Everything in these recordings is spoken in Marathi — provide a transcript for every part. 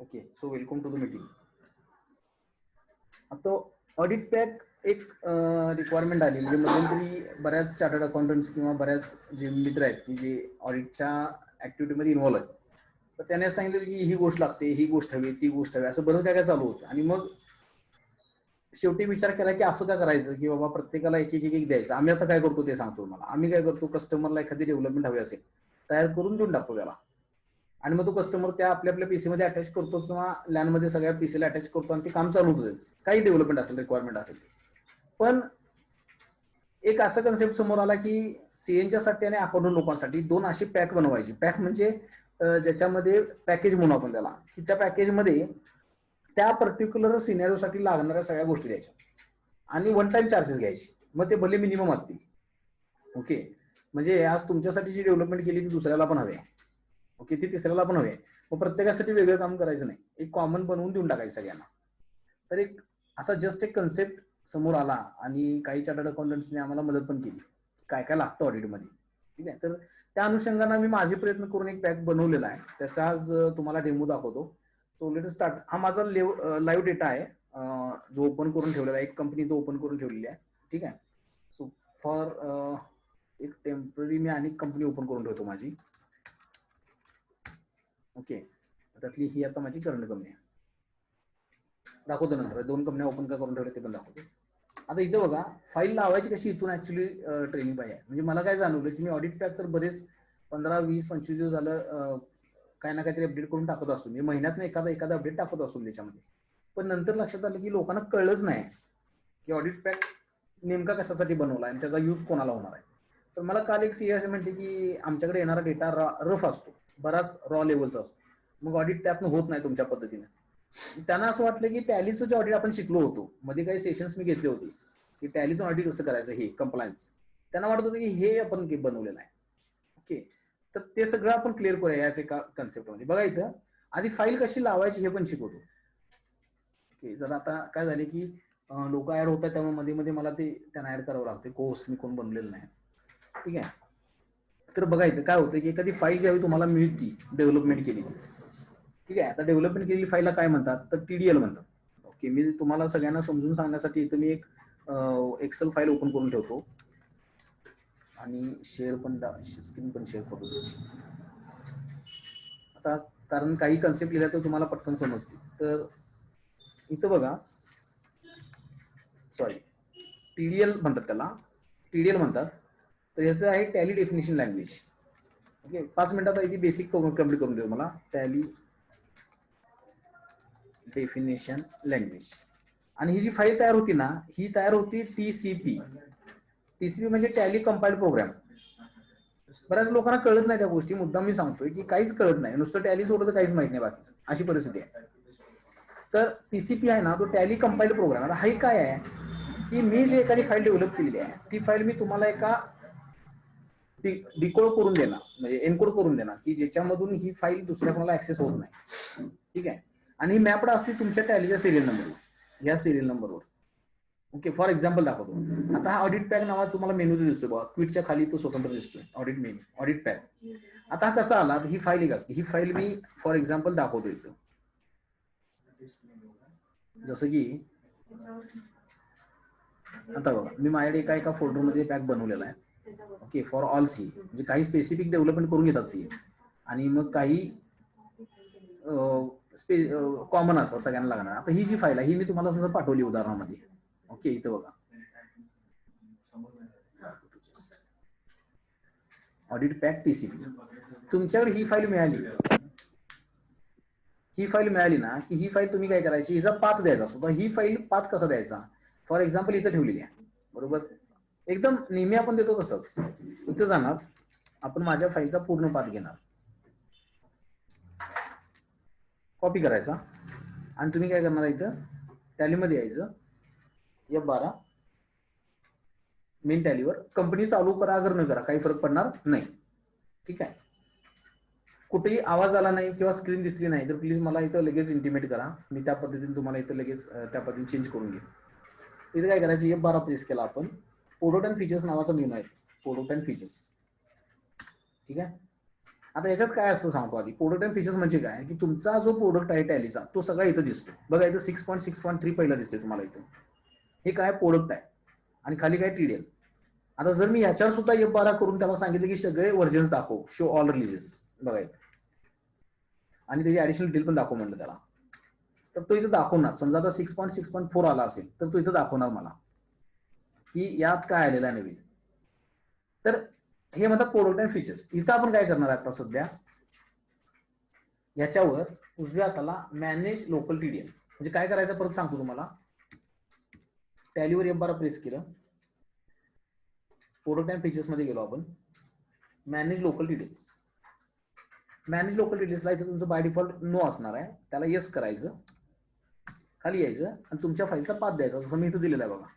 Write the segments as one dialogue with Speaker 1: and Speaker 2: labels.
Speaker 1: Okay, so welcome to the meeting. आता ऑडिट पॅक एक रिक्वायरमेंट आली, म्हणजे मध्यंतरी बऱ्याच चार्टर्ड अकाउंटंट्स किंवा बऱ्याच जे मित्र आहेत की जे ऑडिटच्या ऍक्टिव्हिटीमध्ये इन्व्हॉल्व आहेत, तर त्याने सांगितलं की ही गोष्ट लागते, ही गोष्ट हवी, ती गोष्ट हवी, असं बरंच काय काय चालू होतं. आणि मग शेवटी विचार केला की असं काय करायचं की बाबा प्रत्येकाला एक एक एक द्यायचं. आम्ही आता काय करतो ते सांगतो तुम्हाला. आम्ही काय करतो, कस्टमरला एखादी डेव्हलपमेंट हवी असेल तयार करून देऊन टाकतो त्याला, आणि मग तो कस्टमर त्या आपल्या पीसी मध्ये अटॅच करतो किंवा लॅन मध्ये सगळ्या पीसीला अटॅच करतो आणि ते काम चालू होतं. काही डेव्हलपमेंट असेल, रिक्वायरमेंट असेल. पण एक असा कन्सेप्ट समोर आला की सीएनच्या साठी आणि अकाउंटंट लोकांसाठी दोन असे पॅक बनवायचे. पॅक म्हणजे ज्याच्यामध्ये पॅकेज म्हणून आपण त्याला, की त्या पॅकेजमध्ये त्या पर्टिक्युलर सिनेरिओसाठी लागणाऱ्या सगळ्या गोष्टी द्यायच्या आणि वन टाइम चार्जेस घ्यायचे. मग ते भले मिनिमम असतील. ओके, म्हणजे आज तुमच्यासाठी जी डेव्हलपमेंट केली ती दुसऱ्याला पण हवी आहे. ओके, ती तिसऱ्याला पण हवी आहे. मग प्रत्येकासाठी वेगळं काम करायचं नाही, एक कॉमन बनवून देऊन टाकायचं सगळ्यांना. तर एक असा जस्ट एक कन्सेप्ट समोर आला आणि काही चार्टर्ड अकाउंटंट्सने आम्हाला मदत पण केली काय काय लागतं ऑडिटमध्ये. ठीक आहे, तर त्या अनुषंगाने मी माझे प्रयत्न करून एक पॅक बनवलेला आहे. त्याचा आज तुम्हाला डेमो दाखवतो. तो लेट स्टार्ट. हा माझा लाईव्ह डेटा आहे जो ओपन करून ठेवलेला आहे. एक कंपनी तो ओपन करून ठेवलेली आहे. ठीक आहे, सो फॉर एक टेम्पररी मी अनेक कंपनी ओपन करून ठेवतो माझी. ओके, त्यातली ही आता माझी करंट कंपनी आहे. दाखवतो नंतर. दोन कंपन्या ओपन का करून ठेवल्या ते पण दाखवतो. आता इथं बघा, फाईल लावायची कशी इथून ऍक्च्युली ट्रेनिंग पाहिजे. म्हणजे मला काय जाणवलं की मी ऑडिट पॅक तर बरेच 15, 20, 25 दिवस झालं काय ना काहीतरी अपडेट करून टाकत असतो. मी महिन्यात एखादा अपडेट टाकत असतो त्याच्यामध्ये. पण नंतर लक्षात आलं की लोकांना कळलंच नाही की ऑडिट पॅक नेमका कशासाठी बनवला आणि त्याचा यूज कोणाला होणार आहे. तर मला काल एक सीए असं म्हणते की आमच्याकडे येणारा डेटा रफ असतो, बराच रॉ लेवलचा असतो, मग ऑडिट त्यातनं होत नाही तुमच्या पद्धतीने. त्यांना असं वाटलं की टॅलीचं जे ऑडिट आपण शिकलो होतो, मध्ये काही सेशन्स मी घेतले होते की टॅलीतून ऑडिट कसं करायचं, हे कंप्लायन्स, त्यांना वाटत होतं की हे आपण बनवलेलं आहे. ओके, तर ते सगळं आपण क्लिअर करूया याच एका कन्सेप्टमध्ये. बघा इथं आधी फाईल कशी लावायची हे पण शिकवतो. ओके, जर आता काय झाले की लोक ऍड होतात त्यामुळे मध्ये मध्ये मला ते त्यांना ऍड करावं लागते. कोर्स मी कोण बनवलेलं नाही. ठीक आहे, तर बघा इथं काय होतं की एखादी फाईल ज्यावेळी तुम्हाला मिळती डेव्हलपमेंट केली, ठीक आहे, आता डेव्हलपमेंट केलेली फाईलला काय म्हणतात तर टीडीएल म्हणतात. ओके, मी तुम्हाला सगळ्यांना समजून सांगण्यासाठी इथं मी एक एक्सेल फाईल ओपन करून ठेवतो आणि शेअर पण स्क्रीन पण शेअर करू द्यायची. आता कारण काही कन्सेप्ट लिहिल्या तर तुम्हाला पटकन समजते. तर इथं बघा, सॉरी, टीडीएल म्हणतात त्याला, टीडीएल म्हणतात. तर याचं आहे टॅली डेफिनेशन लँग्वेज. ओके, 5 मिनिटात इथे बेसिक कम्प्लीट करून देऊ मला. Tally definition language. आणि ही जी फाईल तयार होती ना, ही तयार होती टीसीपी. टीसीपी म्हणजे टॅली कंपाइल्ड प्रोग्राम. बऱ्याच लोकांना कळत नाही त्या गोष्टी. मुद्दाम मी सांगतोय की काहीच कळत नाही, नुसतं टॅली सोडलं तर काहीच माहित नाही बाकीचं, अशी परिस्थिती आहे. तर टीसीपी आहे ना, तो टॅली कंपाइल्ड प्रोग्राम. आता हा काय आहे की मी जे एखादी फाईल डेव्हलप केलेली आहे ती फाईल मी तुम्हाला एका डिकोड करून देणार, म्हणजे एनकोड करून देणार की ज्याच्यामधून ही फाईल दुसऱ्या कोणाला ऍक्सेस होत नाही. ठीक आहे, आणि ही मॅपड असते तुमच्या टॅलीच्या सिरियल नंबरवर, या सिरियल नंबरवर. ओके, फॉर एक्झाम्पल दाखवतो. आता हा ऑडिट पॅक नावाचा तुम्हाला मेनू दिसतोय बघा, क्विटच्या खाली तो स्वतंत्र दिसतोय ऑडिट मेनू, ऑडिट पॅक. आता हा कसा आला, ही फाईल एक असते. ही फाईल मी फॉर एक्झाम्पल दाखवतो इथं. जसं की आता बघा, मी माझ्याकडे एका फोल्डरमध्ये पॅक बनवलेला आहे. ओके, फॉर ऑल सी, म्हणजे काही स्पेसिफिक डेव्हलपमेंट करून घेतात सी, आणि मग काही कॉमन असतात सगळ्यांना लागणार. आता ही जी फाईल आहे ही मी तुम्हाला समजा पाठवली उदाहरणामध्ये. ओके, इथं बघा, ऑडिट पॅक टीसीपी. तुमच्याकडे ही फाईल मिळाली, ही फाईल मिळाली ना की ही फाईल तुम्ही काय करायची, हिचा पाथ द्यायचा असतो. तर ही फाईल पाथ कसा द्यायचा, फॉर एक्झाम्पल इथं ठेवलेली आहे बरोबर, एकदम नेहमी आपण देतो तसंच. इथं जाणार, आपण माझ्या फाईलचा पूर्ण पाथ घेणार, कॉपी करायचा, आणि तुम्ही काय करणार इथं टॅलीमध्ये यायचं, F12 मेन टॅलीवर, कंपनी चालू करा अगर न करा काही फरक पडणार नाही. ठीक आहे, कुठेही आवाज आला नाही किंवा स्क्रीन दिसली नाही तर प्लीज मला इथं लगेच इंटिमेट करा, मी त्या पद्धतीने तुम्हाला इथं लगेच त्या पद्धतीने चेंज करून घेईन. इथे काय करायचं, F12 प्रेस केला आपण, पोर्टल अँड फीचर्स नावाचा मेनू आहे, पोर्टल अँड फीचर्स. ठीक आहे, आता याच्यात काय असतं सांगतो आधी. प्रोडक्ट अँड फीचर्स म्हणजे काय की तुमचा जो प्रोडक्ट आहे टॅलीचा तो सगळा इथं दिसतो बघा. इथं 6.6.3 पहिला दिसते तुम्हाला इथं. हे काय प्रोडक्ट आहे आणि खाली काय TDL. आता जर मी याच्यावर सुद्धा F12 करून त्याला सांगितलं की सगळे व्हर्जन्स दाखव, शो ऑल रिलीजेस बघा इथं, आणि त्याची ऍडिशनल डिटेल पण दाखव म्हणलं त्याला, तर तो इथं दाखवणार. समजा आता 6.6.4 आला असेल तर तो इथं दाखवणार मला की यात काय आलेलं आहे नवीन. तर हे म्हणतात प्रोडक्ट अँड फीचर्स. इथं आपण काय करणार आहे आता सध्या, याच्यावर उजव्या हाताला मॅनेज लोकल TDL म्हणजे काय करायचं परत सांगतो तुम्हाला. टॅलीवर F12 प्रेस केलं, प्रोडक्ट अँड फीचर्स मध्ये गेलो आपण, manage local details. Manage local डिटेल्सला इथे तुमचं बाय डिफॉल्ट नो असणार आहे, त्याला येस करायचं, खाली यायचं आणि तुमच्या फाईलचा पाथ द्यायचा. जसं मी इथं दिलेला आहे बघा,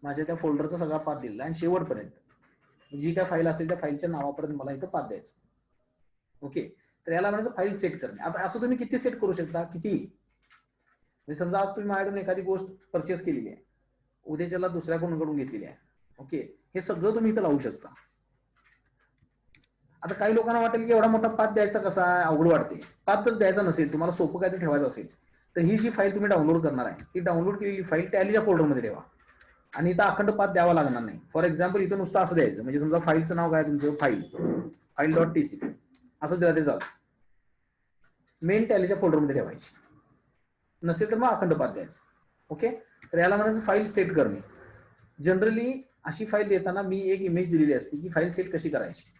Speaker 1: माझ्या त्या फोल्डरचा सगळा पाथ दिलेला आहे आणि शेवटपर्यंत जी काय फाईल असेल त्या फाईलच्या नावापर्यंत मला इथं पाथ द्यायचं. ओके, तर याला म्हणायचं फाईल सेट करणे. आता असं तुम्ही किती सेट करू शकता, किती. म्हणजे समजा आज तुम्ही माझ्याकडून एखादी गोष्ट परचेस केलेली आहे, उद्याच्याला दुसऱ्या कोणाकडून घेतलेली आहे. ओके, हे सगळं तुम्ही इथं लावू शकता. आता काही लोकांना वाटेल की एवढा मोठा पाथ द्यायचा कसा, अवघड वाटते. पाथ जर द्यायचा नसेल, तुम्हाला सोपं काहीतरी ठेवायचं असेल, तर ही जी फाईल तुम्ही डाउनलोड करणार आहे ती डाउनलोड केलेली फाईल टॅलीच्या फोल्डरमध्ये ठेवा आणि इथं अखंड पाथ द्यावा लागणार नाही. फॉर एक्झाम्पल इथं नुसतं असं द्यायचं, म्हणजे समजा फाईलचं नाव काय तुमचं, फाईल.tcp असं द्या, ते चालतं. मेन टॅलीच्या फोल्डरमध्ये ठेवायची. नसेल तर मग अखंड पाथ द्यायचं. ओके, तर याला म्हणायचं फाईल सेट करणे. जनरली अशी फाईल देताना मी एक इमेज दिलेली असते की फाईल सेट कशी करायची,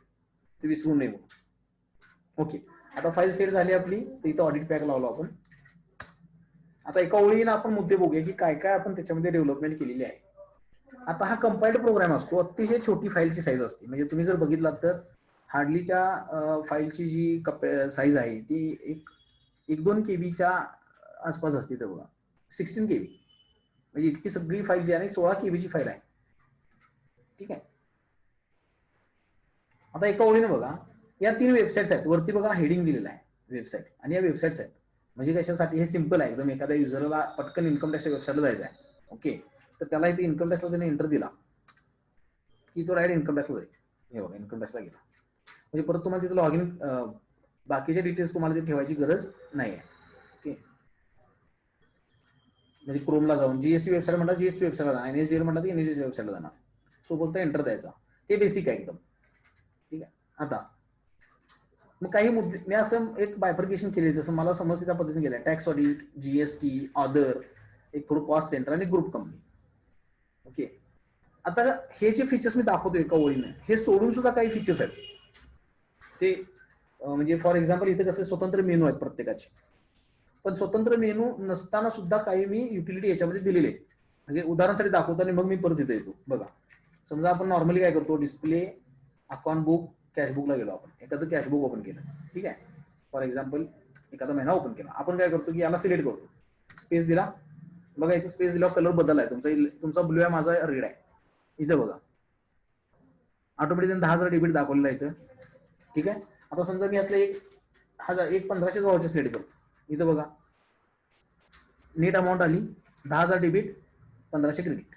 Speaker 1: ते विसरू नये म्हणून. ओके, आता फाईल सेट झाली आपली, तर इथं ऑडिट पॅक लावलो आपण. आता एका ओळीने आपण मुद्दे बघूया की काय काय आपण त्याच्यामध्ये डेव्हलपमेंट केलेली आहे. आता हा कंपाइल्ड प्रोग्राम असतो, अतिशय छोटी फाईलची साईज असते. म्हणजे तुम्ही जर बघितलात तर हार्डली त्या फाईलची जी साईज आहे ती 1-2 KBच्या आसपास असते. तर बघा 16 KB, म्हणजे इतकी सगळी फाईल जी आहे आणि 16 KBची फाईल आहे. ठीक आहे, आता एका ओळीने बघा, या 3 वेबसाईट्स आहेत. वरती बघा हेडिंग दिलेला आहे वेबसाईट, आणि या वेबसाईट्स आहेत. म्हणजे कशासाठी, हे सिंपल आहे एकदम. एखाद्या युजरला पटकन इन्कम टॅक्सच्या वेबसाईटला जायचं आहे, ओके, तर त्याला इथे इन्कम टॅक्सला त्याने एंटर दिला की तो डायरेक्ट इन्कम टॅक्सला जाईल. हे बघा इन्कम टॅक्सला गेला, म्हणजे परत तुम्हाला तिथे लॉग इन बाकीच्या डिटेल्स तुम्हाला तिथे ठेवायची गरज नाही आहे. ओके, म्हणजे क्रोमला जाऊन जीएसटी वेबसाईट म्हणतात जीएसटी वेबसाईटला जाणार, NSDL म्हणतात की NSDL वेबसाईटला जाणार. सो बोलता एंटर द्यायचा. हे बेसिक आहे एकदम. ठीक आहे, आता मग काही मुद्दे मी असं एक बायफर्केशन केले, जसं मला समजते त्या पद्धतीने केलं. टॅक्स ऑडिट, GST, अदर, एक थोडं कॉस्ट सेंटर आणि ग्रुप कंपनी. ओके, आता हे जे फीचर्स मी दाखवतो एका ओळीने, हे सोडून सुद्धा काही फीचर्स आहेत ते. म्हणजे फॉर एक्झाम्पल इथे कसे स्वतंत्र मेनू आहेत प्रत्येकाचे, पण स्वतंत्र मेनू नसताना सुद्धा काही मी युटिलिटी याच्यामध्ये दिलेले आहेत. म्हणजे उदाहरणासाठी दाखवतो आणि मग मी परत इथे येतो. बघा, समजा आपण नॉर्मली काय करतो, डिस्प्ले अकाउंट बुक कॅशबुकला गेलो, आपण एखादं कॅशबुक ओपन केलं. ठीक आहे, फॉर एक्झाम्पल एखादा महिना ओपन केला, आपण काय करतो की याला सिलेक्ट करतो, स्पेस दिला. बघा इथे स्पेस दिला, कलर बदलला आहे, तुमचा ब्ल्यू आहे, माझा रेड आहे. इथं बघा ऑटोमॅटिक 10,000 डेबिट दाखवलेला आहे इथं. ठीक आहे, आता समजा मी यातलं 1,1500 वाउचर सिलेक्ट करतो. इथं बघा नेट अमाऊंट आली 10,000 डेबिट, 1,500 क्रेडिट.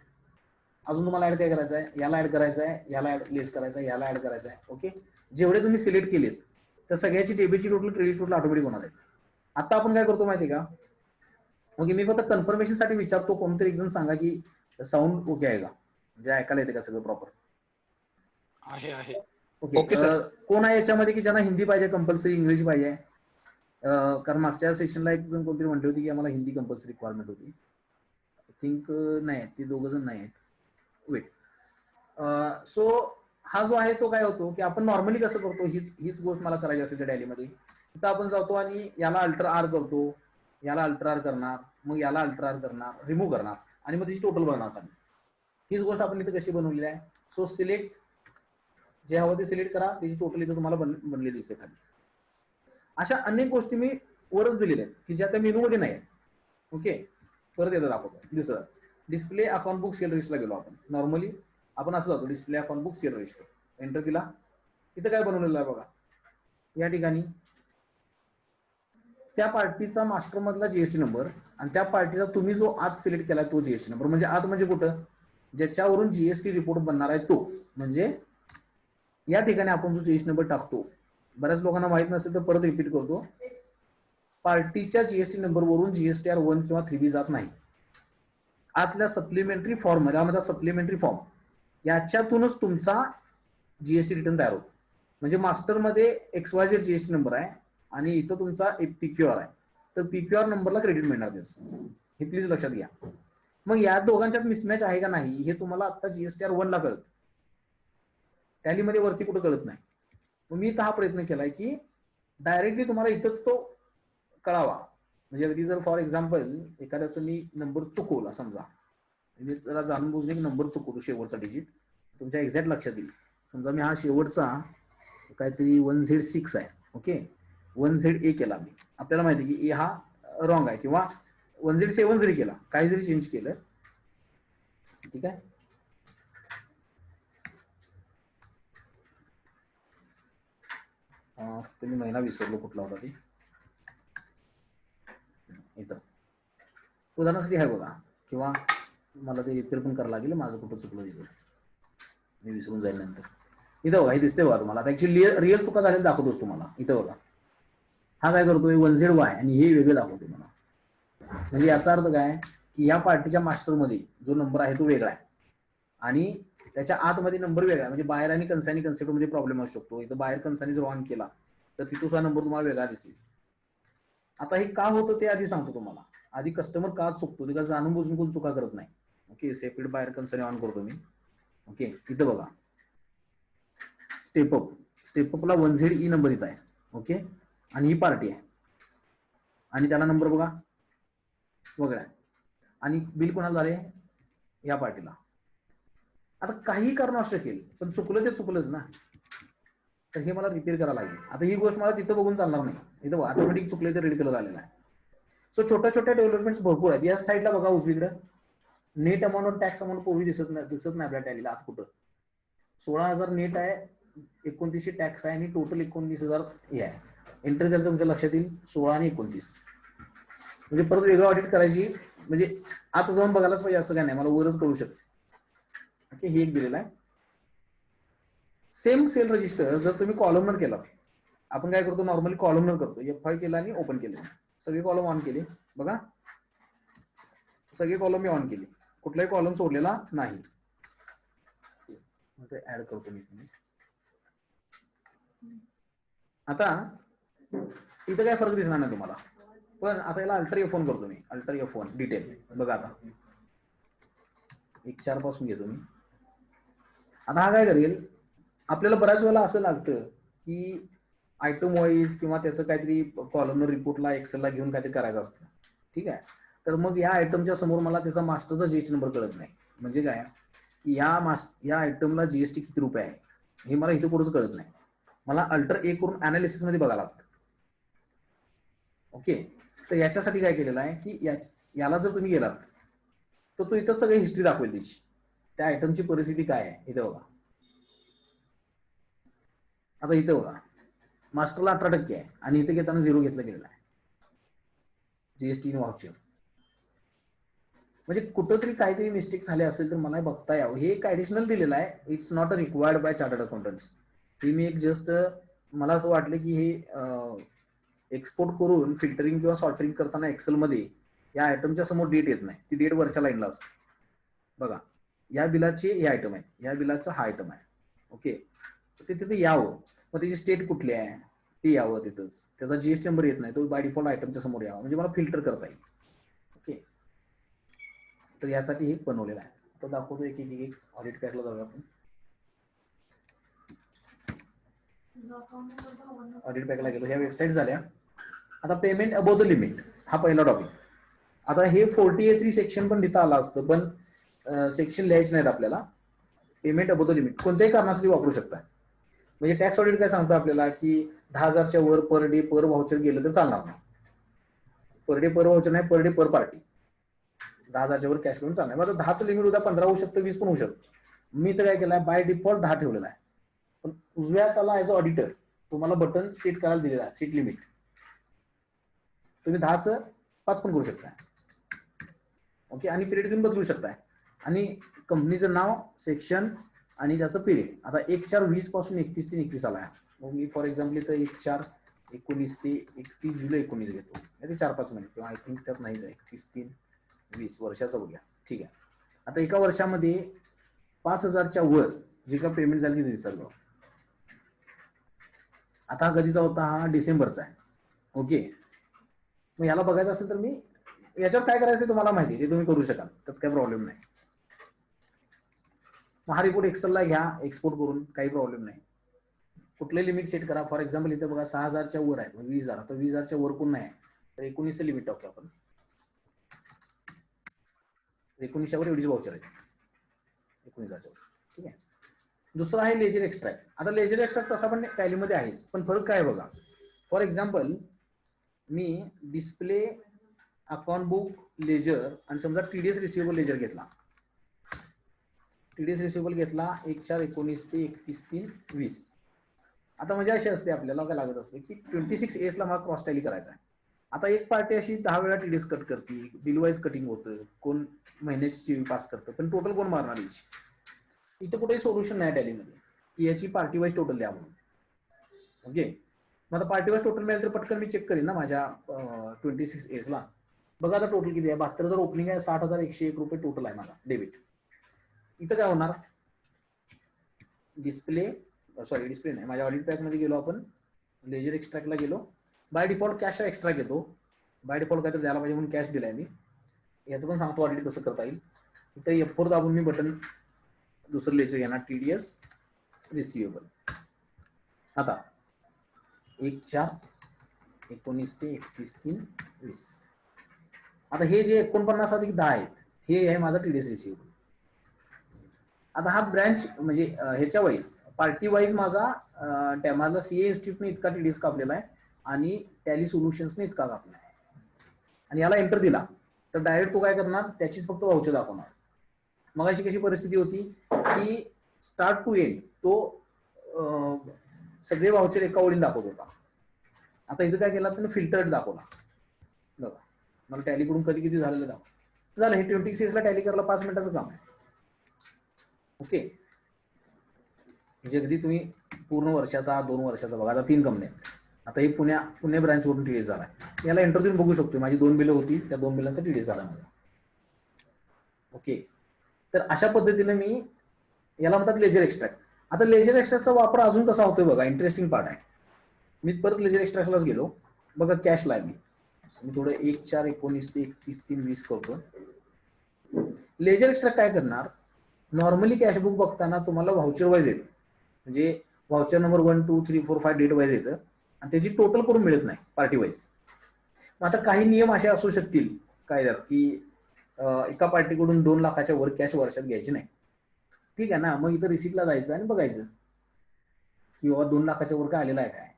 Speaker 1: अजून तुम्हाला ऍड काय करायचं आहे, याला ऍड करायचं आहे, याला ऍड लेस करायचं आहे, याला ऍड करायचं आहे. ओके, जेवढे तुम्ही सिलेक्ट केलेत तर सगळ्याची डेबिटची टोटल क्रेडिट टोटल ऑटोमॅटिक होणार आहे. आता आपण काय करतो माहिती का, ओके, मी फक्त कन्फर्मेशन साठी विचारतो, कोणतरी एक जण सांगा की साऊंड ओके आहे का, म्हणजे ऐकायला येते का सगळं प्रॉपर.
Speaker 2: आहे आहे.
Speaker 1: Okay,
Speaker 2: okay sir.
Speaker 1: कोण आहे याच्यामध्ये की ज्यांना हिंदी पाहिजे, कंपल्सरी इंग्लिश पाहिजे. कारण मागच्या सेशनला एक जण कोणतरी म्हणले होते की आम्हाला हिंदी कंपल्सरी रिक्वायरमेंट होती. आय थिंक नाही, ते 2 जण नाही आहेत. वेट, सो हा जो आहे तो काय होतो की आपण नॉर्मली कसं करतो, हीच गोष्ट मला करायची असेल त्या डॅलीमध्ये, तिथं आपण जातो आणि याला अल्ट्रा आर करतो, याला अल्ट्रा आर करणार, मग याला अल्ट्रा आर करणार, रिमूव्ह करणार आणि मग त्याची टोटल बनवणार खाली. हीच गोष्ट आपण इथे कशी बनवलेली आहे. सो सिलेक्ट, जे हवं ते सिलेक्ट करा, त्याची टोटल इथं तुम्हाला बनलेली दिसते खाली. अशा अनेक गोष्टी मी वरच दिलेल्या आहेत की ज्या त्या मेनू मध्ये नाही. ओके, परत येतं दाखवतो. दुसरं, डिस्प्ले अकाउंट बुक सेल रजिस्टरला गेलो आपण. नॉर्मली आपण असं जातो, display account book sale register, enter दिला. इथं काय बनवलेलं आहे बघा, या ठिकाणी त्या पार्टीचा मास्टर मधला जीएसटी नंबर आणि त्या पार्टीचा तुम्ही जो आज सिलेक्ट केला तो जीएसटी नंबर. म्हणजे आज म्हणजे कुठं, ज्याच्यावरून जीएसटी रिपोर्ट बनणार आहे तो. म्हणजे या ठिकाणी आपण जो जीएसटी नंबर टाकतो बऱ्याच लोकांना माहित नसेल तर परत रिपीट करतो. पार्टीच्या जीएसटी नंबरवरून जीएसटीआर 1 किंवा 3B जात नाही. आतल्या सप्लिमेंटरी फॉर्म यामध्ये सप्लिमेंटरी फॉर्म याच्यातूनच तुमचा जीएसटी रिटर्न तयार होतो. म्हणजे मास्टरमध्ये XYZ जीएसटी नंबर आहे आणि इथं तुमचा PQR आहे, तर PQR नंबरला क्रेडिट मिळणार त्याचं. हे प्लीज लक्षात घ्या. मग या दोघांच्यात मिसमॅच आहे का नाही हे तुम्हाला आता जीएसटीआर 1 ला कळत, टॅलीमध्ये वरती कुठं कळत नाही. मग मी तर हा प्रयत्न केलाय की डायरेक्टली तुम्हाला इथंच तो कळावा. म्हणजे अगदी जर फॉर एक्झाम्पल एखाद्याचं मी नंबर चुकवला, समजा मी जरा जाणून बुजून एक नंबर चुकवतो शेवटचा डिजिट, तुमच्या एक्झॅक्ट लक्षात येईल. समजा मी हा शेवटचा काहीतरी 1Z6 आहे, ओके, 1ZA केला मी, आपल्याला माहिती आहे की ए हा रॉंग आहे, किंवा 1Z7 जरी केला, काही जरी चेंज केलं, ठीक आहे. तुम्ही महिना विसरलो कुठला होता ते, इथं उदाहरणासाठी आहे बघा, किंवा मला ते रिपेअर पण करावं लागेल, माझं कुठं चुकलं तिथं मी विसरून जाईल नंतर. इथं बघा, हे दिसते बघा तुम्हाला. आता ऍक्च्युअली रिअल चुका झालेल्या दाखवतोच तुम्हाला. इथं बघा, हा काय करतोय 1ZY आणि हे वेगळं दाखवतोय मला. म्हणजे याचा अर्थ काय की या पार्टीच्या मास्टरमध्ये जो नंबर आहे तो वेगळा आहे आणि त्याच्या आतमध्ये नंबर वेगळा आहे. म्हणजे बाहेर आणि कन्सायनी कन्सेप्टमध्ये प्रॉब्लेम असू शकतो. इथं बाहेर कन्सायनी जर ऑन केला तर तिथूचा नंबर तुम्हाला वेगळा दिसेल. आता हे का होतं ते आधी सांगतो तुम्हाला. आधी कस्टमर का चुकतो ते, का जाणून बुजून कोण चुका करत नाही. ओके, सेपरेट बाहेर कन्सायनी ऑन करतो मी. ओके, इथं बघा स्टेपअपला 1ZE नंबर इथं आहे, ओके, आणि ही पार्टी आहे आणि त्याला नंबर बघा वगैरे आहे, आणि बिल कोणाला झाले या पार्टीला. आता काही कारण असू शकेल, पण चुकलं ते चुकलंच ना, तर हे मला रिपेअर करावं लागेल. आता ही गोष्ट मला तिथं बघून चालणार नाही, इथं ऑटोमॅटिक चुकले तर रेड कलर आलेला आहे. सो छोट्या छोट्या डेव्हलपमेंट्स भरपूर आहेत. या साईडला बघा उजवीकडे net amount on tax amount पूर्वी दिसत नाही आपल्या टॅलीला. आत कुठं 16,000 नेट आहे, 2900 टॅक्स आहे आणि टोटल 19,000 हे आहे. एंटर केलं तर तुमच्या लक्षात येईल 16 आणि 29. म्हणजे परत वेगळं ऑडिट करायची, म्हणजे आता जाऊन बघायलाच पाहिजे असं काय नाही, मला वरच कळू शकते. ओके, हे एक दिलेलं आहे. सेम सेल रजिस्टर जर तुम्ही कॉलमवर केला, आपण काय करतो नॉर्मली कॉलमवर करतो, F5 केला आणि ओपन केलं, सगळे कॉलम ऑन केले बघा, सगळे कॉलम मी ऑन केले, कुठलाही कॉलम सोडलेला नाही. ऍड करतो मी. आता इथं काय फरक दिसणार नाही तुम्हाला, पण आता याला अल्टर F1 करतो मी. अल्टर F1 डिटेल बघा. आता 1.4 पासून घेतो मी. आता हा काय करेल, आपल्याला बऱ्याच वेळेला असं लागतं की आयटम वाईज किंवा त्याचं काहीतरी कॉलमर रिपोर्टला एक्सेलला घेऊन काहीतरी करायचं असतं, ठीक आहे. तर मग या आयटमच्या समोर मला त्याचा मास्टरचा जीएसटी नंबर कळत नाही. म्हणजे काय की या आयटमला जीएसटी किती रुपये आहे हे मला इथं कुठंच कळत नाही. मला अल्टर A करून अनालिसिस मध्ये बघायला लागतं. ओके, तर याच्यासाठी काय केलेलं आहे की याला जर तुम्ही गेलात तर तो इथं सगळी हिस्ट्री दाखवेल त्याची, त्या आयटमची परिस्थिती काय आहे. इथं बघा, आता इथं बघा मास्टरला 18% आहे आणि इथे घेताना 0 घेतलं गेलेलं आहे जीएसटी व्हाउचर. म्हणजे कुठंतरी काहीतरी मिस्टेक झाले असेल तर मला बघता यावं. हे एक ऍडिशनल दिलेलं आहे, it's not a required by chartered accountants. हे मी एक जस्ट मला असं वाटलं की हे एक्सपोर्ट करून फिल्टरिंग किंवा सॉर्टरिंग करताना एक्सेलमध्ये या आयटमच्या समोर डेट येत नाही, ती डेट वरच्या लाईनला असते बघा. या बिलाचे हे आयटम आहे, या बिलाचा हा आयटम आहे, ओके. ते तिथे यावं, मग त्याची स्टेट कुठली आहे ते यावं तिथंच. त्याचा जीएसटी नंबर येत नाही, तो बाय डिफॉल्ट आयटमच्या समोर यावा, म्हणजे मला फिल्टर करता येईल. ओके, तर यासाठी हे बनवलेलं आहे. आता दाखवतो एक एक ऑडिट पॅकला जाऊया आपण. ऑडिट पॅकला गेलो, ह्या वेबसाईट झाल्या. आता पेमेंट अबोव द लिमिट हा पहिला टॉपिक. आता हे 40A3 सेक्शन पण लिहिता आला असतं, पण सेक्शन लिहायचे नाहीत आपल्याला. पेमेंट अबोव द लिमिट कोणत्याही कारणासाठी वापरू शकता. म्हणजे टॅक्स ऑडिट काय सांगतो आपल्याला की 10,000च्या वर पर डे पर व्हाउचर गेलं तर चालणार नाही. पर डे पर व्हाउचर नाही, पर डे पर पार्टी. 10,000च्या वर कॅश करून चालणार. माझं 10चं लिमिट उद्या 15 होऊ शकतं, 20 पण होऊ शकतं. मी तर काय केलंय, बाय डिफॉल्ट 10 ठेवलेला आहे. पण उजव्या हाताला ऍज अ ऑडिटर तुम्हाला बटन सेट करायला दिलेला आहे, सेट लिमिट. तुम्ही 10चं 5 पण करू शकता, ओके. आणि पिरियड तुम्ही बदलू शकताय, आणि कंपनीचं नाव, सेक्शन आणि त्याचं पिरियड. आता 1/4/20 पासून 31 ते 21 आला आहे. मग मी फॉर एक्झाम्पल इथं 1/4/19 ते 31 जुलै 19 घेतो, ते 4-5 महिने किंवा आय थिंक त्यात नाहीच आहे, 31/3/20 वर्षाचा बघूया. ठीक आहे. आता एका वर्षामध्ये 5,000च्या वर जे का पेमेंट झाली ती दिसाल. आता हा कधीचा होता? हा डिसेंबरचा आहे. ओके. मग याला बघायचं असेल तर मी याच्यावर काय करायचं तुम्हाला माहिती आहे, ते तुम्ही करू शकाल, त्यात काही प्रॉब्लेम नाही. मग हा रिपोर्ट एक्सेलला घ्या, एक्सपोर्ट करून, काही प्रॉब्लेम नाही. कुठले लिमिट सेट करा. फॉर एक्झाम्पल इथे बघा 6,000च्या वर आहे, 20,000. तर 20,000च्या वर कोण नाही तर 19 लिमिट टाकू आपण. 19च्या वर एवढीच वाउचर आहे, 19,000च्या वर. ठीक आहे. दुसरा आहे लेजर एक्स्ट्रॅक्ट. आता लेजर एक्स्ट्रॅक्ट तसा पण टॅलीमध्ये आहेच, पण फरक काय बघा. फॉर एक्झाम्पल मी डिस्प्ले अकाउंट बुक लेजर आणि समजा टीडीएस रिसिवेबल लेजर घेतला. टीडीएस रिसिवेबल घेतला 1/4/19 ते 31/3/20. आता म्हणजे अशी असते, आपल्याला काय लागत असते की 26S ला मला क्रॉस टॅली करायचा आहे. आता एक पार्टी अशी 10 वेळा टीडीएस कट करते, बिल वाईज कटिंग होतं, कोण महिन्याची पास करतं, पण टोटल कोण मारणार याची. इथं कुठेही सोल्युशन नाही टॅलीमध्ये की याची पार्टी वाईज टोटल द्या म्हणून. ओके. मग आता पार्टी वाईज टोटल मिळेल तर पटकन मी चेक करेन ना माझ्या 26S ला. बघा आता टोटल किती आहे, 72,000 ओपनिंग आहे, 60,101 रुपये टोटल आहे माझा डेबिट. इथं काय होणार, डिस्प्ले नाही, माझ्या ऑडिट पॅक मध्ये गेलो आपण, लेजर एक्स्ट्रॅक्टला गेलो, बाय डिफॉल्ट कॅश एक्स्ट्रा घेतो. बाय डिफॉल्ट काय तर द्यायला पाहिजे म्हणून कॅश दिलाय मी. याचं पण सांगतो ऑडिट कसं करता येईल. इथं F4 दाबून मी बटन दुसरं लेजर घेणार, टीडीएस रिसिवेबल. आता 1/4/19 ते 31/3/20. आता हे जे 49+10 आहेत, हे आहे माझा टीडीएस रिसिवेबल. आता हा ब्रँच म्हणजे ह्याच्या वाईज पार्टी वाईज माझा माझा सीए इन्स्टिट्यूटने इतका टीडीएस कापलेला आहे आणि टॅली सोल्युशन्सने इतका कापला आहे. आणि याला एंटर दिला तर डायरेक्ट तो काय करणार, त्याचीच फक्त वाउचर दाखवणार. मग अशी कशी परिस्थिती होती की स्टार्ट टू एंड तो सगळे वाउचर एका ओळीने दाखवत होता. आता इथं काय केला, त्याने फिल्टर्ड दाखवला. बघा मला टॅली कडून कधी किती झालेलं दाखव झालं. हे 26 ला टॅली करायला 5 मिनिटाचं काम आहे. ओके. म्हणजे अगदी तुम्ही पूर्ण वर्षाचा, 2 वर्षाचा बघा. आता 3 कंपन्या आहेत. आता हे पुणे ब्रांच वरून टीडीएस झाला. याला एंटर देऊन बघू शकतो, माझी 2 बिलं होती, त्या 2 बिलांचा टीडीएस झाला माझा. ओके. तर अशा पद्धतीने मी याला म्हणतात लेजर एक्स्ट्रॅक्ट. आता लेजर एक्स्ट्रॅक्टचा वापर अजून कसा होतोय बघा, इंटरेस्टिंग पार्ट आहे. मी परत लेजर एक्स्ट्रॅक्टलाच गेलो, बघा कॅश लागली. मी थोडं 1/4/19 ते 31/3/20 करतो. लेजर एक्स्ट्रॅक्ट काय करणार, नॉर्मली कॅशबुक बघताना तुम्हाला व्हाउचर वाईज येतं, म्हणजे व्हाउचर नंबर 1 2 3 4 5 डेट वाईज येतं आणि त्याची टोटल करून मिळत नाही पार्टी वाईज. आता काही नियम असे असू शकतील कायद्यात की एका पार्टीकडून 2 लाखाच्या वर कॅश वर्षात घ्यायची नाही. ठीक आहे ना. मग इथं रिसिप्टला जायचं आणि बघायचं की बाबा 2 लाखाच्या वर काय आलेलं आहे, काय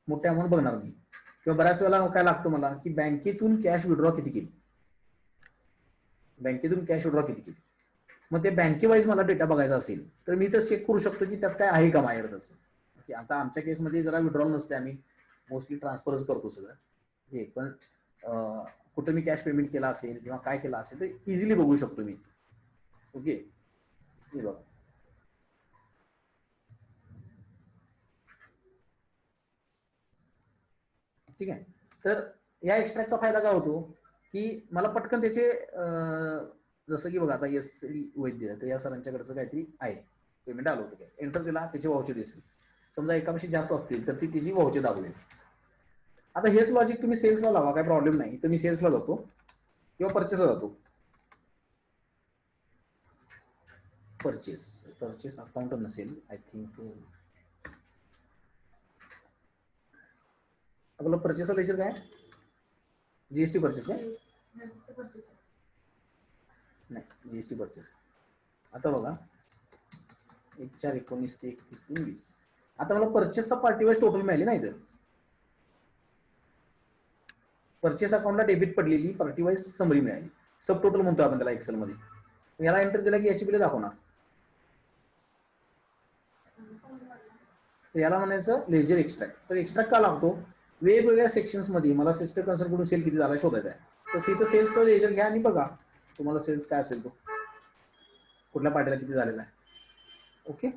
Speaker 1: मोठ्या अमाऊंट बघणार मी. किंवा बऱ्याच वेळेला काय लागतं मला की बँकेतून कॅश विड्रॉ किती केली, बँकेतून कॅश विड्रॉ किती केली. मग ते बँकेवाईज मला डेटा बघायचा असेल तर मी तर चेक करू शकतो की त्यात काय आहे का माझ्याकडे तसं. की आता आमच्या केसमध्ये जरा विड्रॉल नसते, आम्ही मोस्टली ट्रान्सफरच करतो सगळं. हे पण कुठं मी कॅश पेमेंट केला असेल किंवा काय केलं असेल तर इझिली बघू शकतो मी. ओके. हे बघा ठीक आहे. तर या एक्स्ट्रॅक्टचा फायदा काय होतो की मला पटकन त्याचे जसं की बघा आता वैद्य तर या सरांच्याकडचं काहीतरी आहे, पेमेंट आलं होतं, काय एंटर केला त्याची वाउचर दिसली. समजा एकापेक्षा जास्त असतील तर ती त्याची वाउचर दाखवेल. आता हेच लॉजिक तुम्ही सेल्सला लावा, काय प्रॉब्लेम नाही. तर मी सेल्सला जातो किंवा परचेसला जातो. परचेस अकाउंट नसेल आय थिंक, आपलं परचेस लेजर काय, जीएसटी परचेस काय नाही, जीएसटी परचेस. आता बघा 1/4/19 ते 31/3/20. आता मला परचेसचा पार्टी वाईज टोटल मिळाली ना. इथं परचेस अकाउंटला डेबिट पडलेली पार्टी वाईज समरी मिळाली, सब टोटल म्हणतो आपण त्याला एक्सेल मध्ये. याला एंटर दिला की याची बिले दाखवणार. तर याला म्हणायचं लेजर एक्स्ट्रॅक्ट. तर एक्स्ट्रॅक्ट का लागतो, वेगवेगळ्या सेक्शन्स मध्ये मला सिस्टर कन्सर्न कडून सेल किती झाला शोधायचा आहे. तर इथं सेल्सचं लेजर घ्या आणि बघा तुम्हाला सेल्स काय असेल तो, कुठल्या पार्टीला किती झालेला आहे. ओके.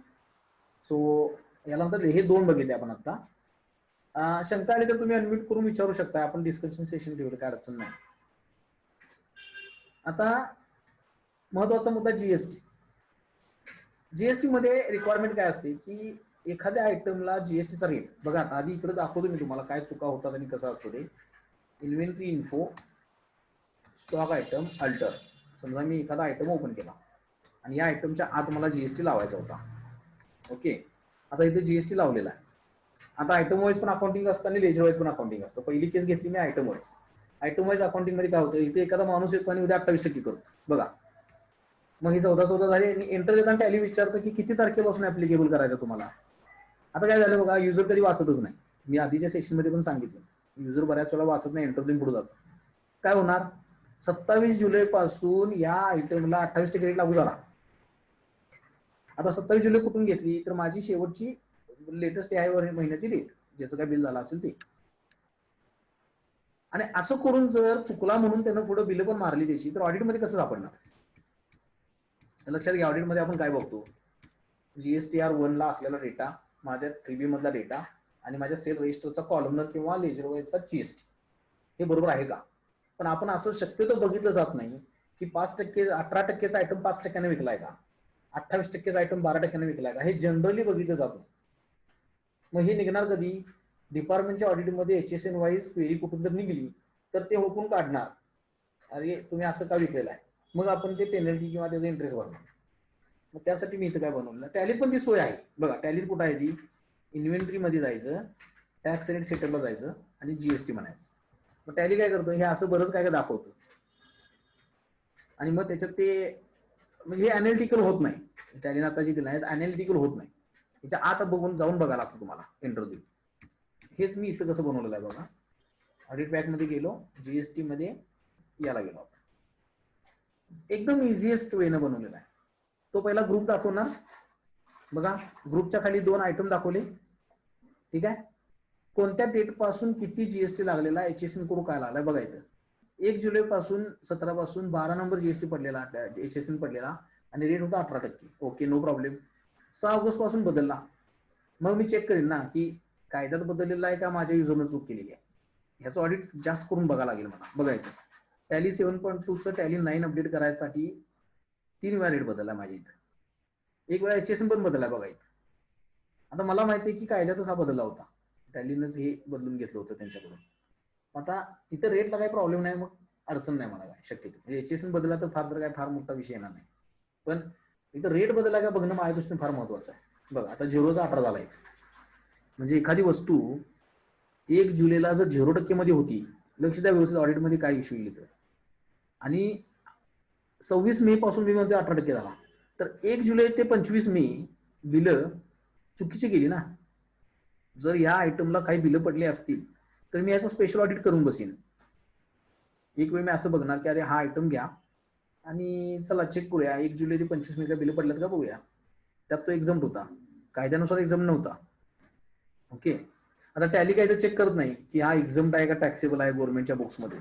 Speaker 1: सो याला म्हणतात हे दोन बघितले आपण आता. शंका आली तर तुम्ही अनम्यूट करून विचारू शकता, आपण डिस्कशन सेशन ठेवलं, काय अडचण नाही. आता महत्वाचा मुद्दा जीएसटी. जीएसटी मध्ये रिक्वायरमेंट काय असते की एखाद्या आयटमला जीएसटीचा रेट बघा. आधी इकडे दाखवतो मी तुम्हाला काय चुका होतात आणि कसं असतं ते. Inventory info, stock item, alter. समजा मी एखादा आयटम ओपन केला आणि या आयटमच्या आत मला जीएसटी लावायचा होता. ओके, आता इथे जीएसटी लावलेला आहे. आता आयटम वाईज पण अकाउंटिंग असतं आणि लेजर वाईज पण अकाउंटिंग असतं. पहिली केस घेतली मी item wise. Item wise accounting मध्ये काय होतं, इथे एखादा माणूस येतो आणि उद्या 28% करतो बघा. मग ही 14 झाली आणि एंटर देताना टॅली विचारतं की किती तारखेपासून ऍप्लिकेबल करायचं तुम्हाला. आता काय झालं बघा, युजर कधी वाचतच नाही. मी आधीच्या सेशन मध्ये पण सांगितलं, युजर बऱ्याच वेळा वाचत नाही, एंटर देऊन पुढे जातो. काय होणार, 27 जुलै पासून या आयटमला 28% रेट लागू झाला. आता 27 जुलै कुठून घेतली तर माझी शेवटची लेटेस्ट आहे महिन्याची रेट, ज्याचं काय बिल झालं असेल ते. आणि असं करून जर चुकला म्हणून त्यानं पुढे बिल पण मारली त्याची, तर ऑडिटमध्ये कसं सापडणार. लक्षात घ्या, ऑडिटमध्ये आपण काय बघतो, जीएसटीआर 1 ला असलेला डेटा, माझ्या 3B मधला डेटा आणि माझ्या सेल रजिस्टरचा कॉलमनर किंवा लेजर वाईजचा जीएसटी हे बरोबर आहे का. पण आपण असं शक्यतो बघितलं जात नाही की 5% 18%चा आयटम 5% विकलाय का, 28%चा आयटम 12% विकलाय का, हे जनरली बघितलं जातं. मग हे निघणार कधी, डिपार्टमेंटच्या ऑडिटमध्ये HSN वाईज क्वेरी कुठून जर निघली तर ते हुकूम काढणार, अरे तुम्ही असं का विकलेलं आहे. मग आपण ते पेनल्टी किंवा त्याचा इंटरेस्ट भरणार. मग त्यासाठी मी इथं काय बनवलं, टॅलीत पण ती सोय आहे बघा. टॅलीत कुठं आहे ती, इन्व्हेंटरी मध्ये जायचं, टॅक्स रेट सेटअपला जायचं आणि जीएसटी म्हणायचं. मग टॅली काय करतो, हे असं बरंच काय काय दाखवतं आणि मग त्याच्यात ते म्हणजे हे अनालिटिकल होत नाही. टॅलीने आता जे दिलं आहे अनालिटिकल होत नाही, त्याच्या आत बघून जाऊन बघायला लागतं तुम्हाला इंटरव्ह्यू. हेच मी इथं कसं बनवलेलं आहे बघा. ऑडिट पॅक मध्ये गेलो, जीएसटी मध्ये याला गेलो आपण, एकदम इझिएस्ट वेनं बनवलेला आहे. तो पहिला ग्रुप दाखवणार बघा, ग्रुपच्या खाली 2 आयटम दाखवले, ठीक आहे. कोणत्या डेट पासून किती जीएसटी लागलेला, HSN करून काय लागलाय बघा. इथं 1 जुलै पासून 17 पासून 12 नंबर जीएसटी पडलेला, HSN पडलेला आणि रेट होता 18%. Okay, no problem. 6 ऑगस्ट पासून बदलला. मग मी चेक करेन ना की कायद्यात बदललेला आहे का माझ्या युजरनं चूक केलेली आहे. ह्याचं ऑडिट जास्त करून बघा लागेल मला. बघा इथं टॅली 7.2चं टॅली 9 अपडेट करायसाठी 3 वेळा रेट बदलला माझ्या इथं. एक वेळा HSN पण बदलला बघा इथं. आता मला माहिती आहे की कायद्यातच हा बदलला होता, टॅलीनंच हे बदलून घेतलं होतं त्यांच्याकडून. आता इथं रेटला काही प्रॉब्लेम नाही, मग अडचण नाही मला काय शक्यतो. म्हणजे HSN बदलला तर फार तर काय फार मोठा विषय येणार नाही, पण इथं रेट बदलला का बघणं माझ्या दृष्टीने फार महत्वाचं आहे. बघा आता 0चा 18 झालाय, म्हणजे एखादी वस्तू 1 जुलैला जर 0% मध्ये होती, लक्ष द्या व्यवस्थित ऑडिटमध्ये काय इश्यू येईल, आणि 26 मे पासून मी म्हणतो 18% झाला, तर 1 जुलै ते 25 मे बिलं चुकीची गेली ना. जर या आयटमला काही बिलं पडली असतील तर मी याचं स्पेशल ऑडिट करून बसीन. एक वेळ मी असं बघणार की अरे हा आयटम घ्या आणि चला चेक करूया 1 जुलै ते 25 मे बिलं पडल्यात का बघूया. त्यात तो एक्झम्प्ट होता, कायद्यानुसार एक्झम्प्ट नव्हता. ओके, आता टॅली काय तर चेक करत नाही की हा एक्झम्प्ट आहे का टॅक्सेबल आहे गव्हर्नमेंटच्या बुक्समध्ये.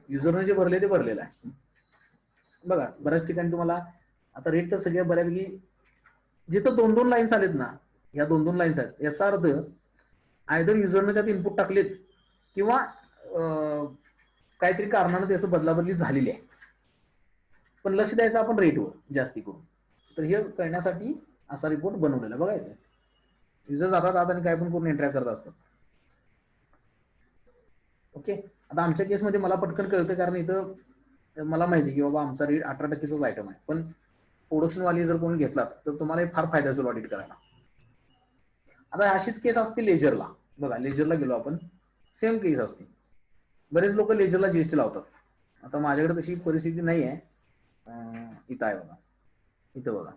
Speaker 1: युजरने जे भरले ते भरलेलं आहे. बघा बऱ्याच ठिकाणी तुम्हाला आता रेट तर सगळ्या बऱ्यापैकी जिथं 2-2 लाईन्स आलेत ना, या 2-2 लाईन्स आहेत, याचा अर्थ आयदर युजरने त्यात इनपुट टाकलेत किंवा काहीतरी कारणानं त्याचं बदलाबदली झालेली आहे. पण लक्ष द्यायचं आपण रेटवर जास्ती करून. तर हे करण्यासाठी असा रिपोर्ट बनवलेला बघा. इथे युजर जातात आणि काय पण करून एंट्री करत असतात. ओके, आता आमच्या केसमध्ये मला पटकन कळतं कारण इथं मला माहिती की बाबा आमचा रेट 18%चाच आयटम आहे, पण प्रोडक्शनवाली जर कोणी घेतला तर तुम्हाला फार फायद्याचं ऑडिट करायला. आता अशीच केस असते लेजरला. बघा लेजरला गेलो आपण, सेम केस असते. बरेच लोक लेजरला जीएसटी लावतात. आता माझ्याकडे तशी परिस्थिती नाही आहे. इथं आहे बघा, इथं बघा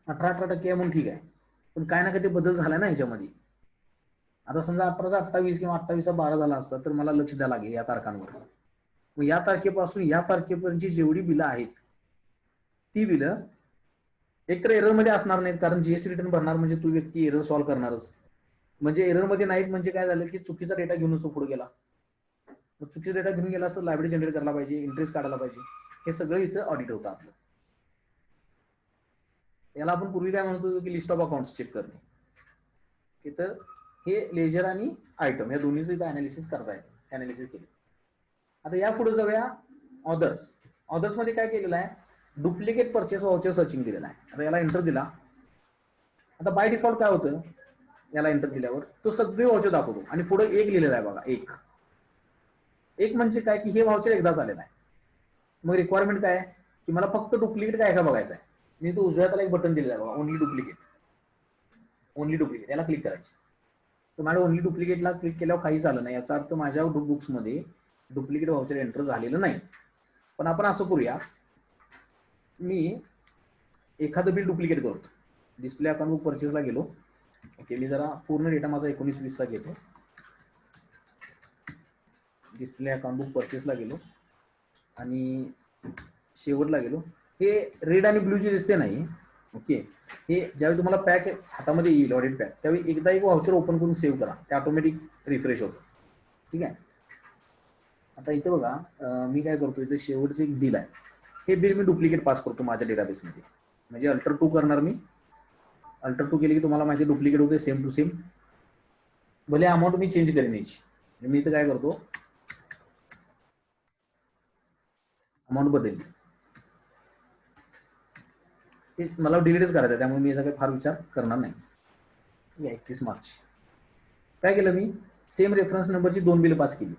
Speaker 1: 18% म्हणून ठीक आहे, पण काय ना काय ते बदल झाला ना याच्यामध्ये. आता समजा 18चा 28 किंवा 28चा 12 झाला असता तर मला लक्ष द्यावं लागेल या तारखांवर. मग या तारखेपासून या तारखेपर्यंतची जेवढी बिलं आहेत ती बिलं एकतर एरर मध्ये असणार नाहीत, कारण जीएसटी रिटर्न भरणार म्हणजे तू व्यक्ती एरर सॉल्व्ह करणारच. म्हणजे एरर मध्ये नाहीत म्हणजे काय झालं की चुकीचा डेटा घेऊन पुढे गेला. मग चुकीचा डेटा घेऊन गेला असं लायबिलिटी जनरेट करायला पाहिजे, इंटरेस्ट काढायला पाहिजे. हे सगळं इथं ऑडिट होतं आपलं. याला आपण पूर्वी काय म्हणत होतो की लिस्ट ऑफ अकाउंट्स चेक करणे, की तर हे लेजर आणि आयटम या दोन्हीचं इथं अनालिसिस करता येतं, अनालिसिस केले. आता या पुढे जाऊया ऑदर्स. ऑदर्स मध्ये काय केलेलं आहे, डुप्लिकेट परचेस वाउचर सर्चिंग केलेलं आहे. आता याला एंटर दिला. आता बाय डिफॉल्ट काय होतं, याला एंटर दिल्यावर तो सगळे वाउचर दाखवतो आणि पुढे एक लिहिलेला आहे बघा. एक एक म्हणजे काय की हे वाउचर एकदाच आलेलं आहे. मग रिक्वायरमेंट काय आहे की मला फक्त डुप्लिकेट काय का बघायचं आहे. मी तो उजव्या त्याला एक बटन दिलेलं आहे बघा, ओनली डुप्लिकेट. ओनली डुप्लिकेट याला क्लिक करायचं. तर माझ्या ओनली डुप्लिकेटला क्लिक केल्यावर काहीच आलं नाही, याचा अर्थ माझ्या बुक्समध्ये डुप्लिकेट वाउचर एंटर झालेलं नाही. पण आपण असं करूया, मी एखादं बिल डुप्लिकेट करतो. डिस्प्ले अकाउंट बुक परचेसला गेलो. ओके, मी जरा पूर्ण डेटा माझा 19-20चा घेतो. डिस्प्ले अकाउंट बुक परचेसला गेलो आणि शेवटला गेलो. हे रेड आणि ब्लू जे दिसते नाही, ओके, हे ज्यावेळी तुम्हाला पॅक हातामध्ये येईल ऑडिट पॅक, त्यावेळी एकदा एक वाउचर ओपन करून सेव्ह करा, ते ऑटोमॅटिक रिफ्रेश होतं. ठीक आहे. आता इथे बघा, मी काय करतो, इथे शेवटचं एक बिल आहे. हे बिल मी डुप्लिकेट पास करतो माझ्या डेटाबेसमध्ये. म्हणजे अल्टर 2 करणार मी. अल्टर 2 केले की तुम्हाला माहिती डुप्लिकेट होते सेम टू सेम. भले अमाऊंट मी चेंज करेन याची. मी इथे काय करतो, अमाऊंट बदलली. ते मला डिलीटच करायचं आहे, त्यामुळे मी याचा काही फार विचार करणार नाही. 31 मार्च काय केलं मी, सेम रेफरन्स नंबरची 2 बिल पास केली.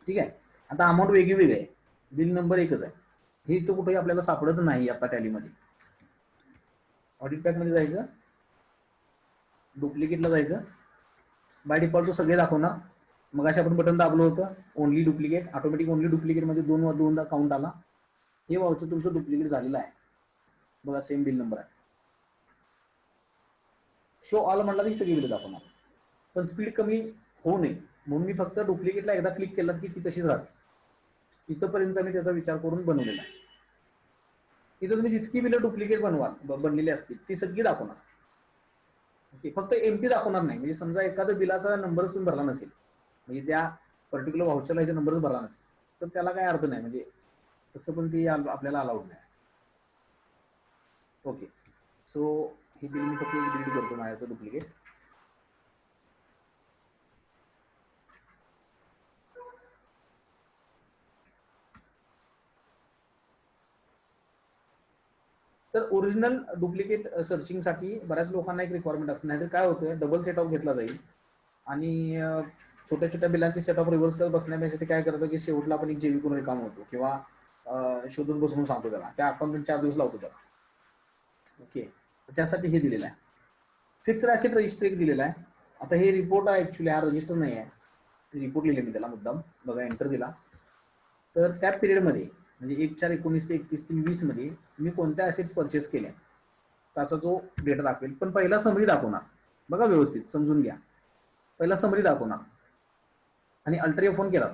Speaker 1: ठीक आहे. आता अमाऊंट वेगळी वेगळी आहे, बिल नंबर एकच आहे. हे इथं कुठेही आपल्याला सापडत नाही आता टॅलीमध्ये. ऑडिट पॅक मध्ये जायचं, डुप्लिकेटला जायचं. बाय डिफॉल्ट तो सगळे दाखवणार. मग अशा आपण बटन दाबलं होतं only duplicate, automatic only duplicate मध्ये दोनदा काउंट आला. हे वाउचर तुमचं डुप्लिकेट झालेलं आहे बघा, सेम बिल नंबर आहे. शो ऑल म्हटलं तर ही सगळी बिल दाखवणार. पण स्पीड कमी होऊ नये म्हणून मी फक्त डुप्लिकेटला एकदा क्लिक केलं की ती तशीच राहते. इथंपर्यंत मी त्याचा विचार करून बनवलेला आहे. इथं तुम्ही जितकी बिलं डुप्लिकेट बनलेली असतील ती सगळी दाखवणार. ओके, फक्त एमटी दाखवणार नाही. म्हणजे समजा एखाद्या बिलाचा नंबरच तुम्ही भरला नसेल, म्हणजे त्या पर्टिक्युलर व्हाउचरला इथे नंबरच भरला नसेल, तर त्याला काय अर्थ नाही. म्हणजे तसं पण ती आपल्याला अलाउड नाही. ओके, सो ही बिल मी फक्त डिलीट करतो माझ्याचं डुप्लिकेट. तर ओरिजिनल डुप्लिकेट सर्चिंगसाठी बऱ्याच लोकांना एक रिक्वायरमेंट असते. नाहीतर काय होतं, डबल सेट ऑफ घेतला जाईल आणि छोट्या छोट्या बिलांचे सेट ऑफ रिव्हर्स करत बसण्यापेक्षा ते काय करतं की शेवटला आपण एक जेवी करून काम होतो किंवा शोधून बसवून सांगतो त्याला, त्या अकाउंटंट 4 दिवस लावतो त्याला. ओके, त्यासाठी हे दिलेलं आहे. फिक्स्ड ॲसेट रजिस्टर एक दिलेला आहे. आता हे रिपोर्ट आहे, ऍक्च्युली हा रजिस्टर नाही आहे, रिपोर्ट लिहिले मी त्याला मुद्दाम. बघा, एंटर दिला तर त्या पिरियडमध्ये म्हणजे 1/4/19 ते 31/20 मध्ये मी कोणत्या ॲसेट्स परचेस केल्या त्याचा जो डेटा दाखवेल. पण पहिला समरी दाखवणार बघा, व्यवस्थित समजून घ्या. पहिला समरी दाखवणार आणि अल्टर फोन केला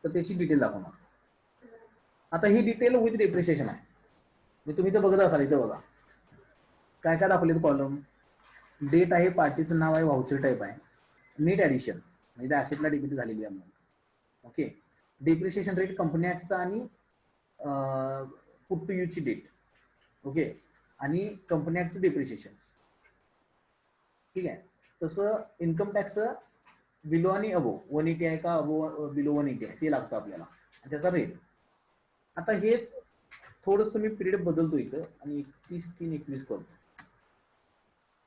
Speaker 1: तर त्याची डिटेल दाखवणार. आता ही डिटेल विथ डेप्रिसिएशन आहे. मी तुम्ही तर बघत असाल, इथं बघा काय काय दाखवले. कॉलम डेट आहे, पार्टीचं नाव आहे, व्हाउचर टाईप आहे, नेट ॲडिशन म्हणजे त्या ॲसेटला डेबिट झालेली आहे. ओके, डेप्रिसिएशन रेट कंपनी ॲक्टचा आणि पुट टू यूजची डेट. ओके, आणि कंपनी ॲक्टचं डेप्रिसिएशन. ठीक आहे. तसं इन्कम टॅक्स बिलो आणि अबो 180 आहे का अबो बिलो 180 आहे ते लागतं आपल्याला, आणि त्याचा रेट. आता हेच थोडंसं मी पिरियड बदलतो इथं आणि 31/3/21 करतो.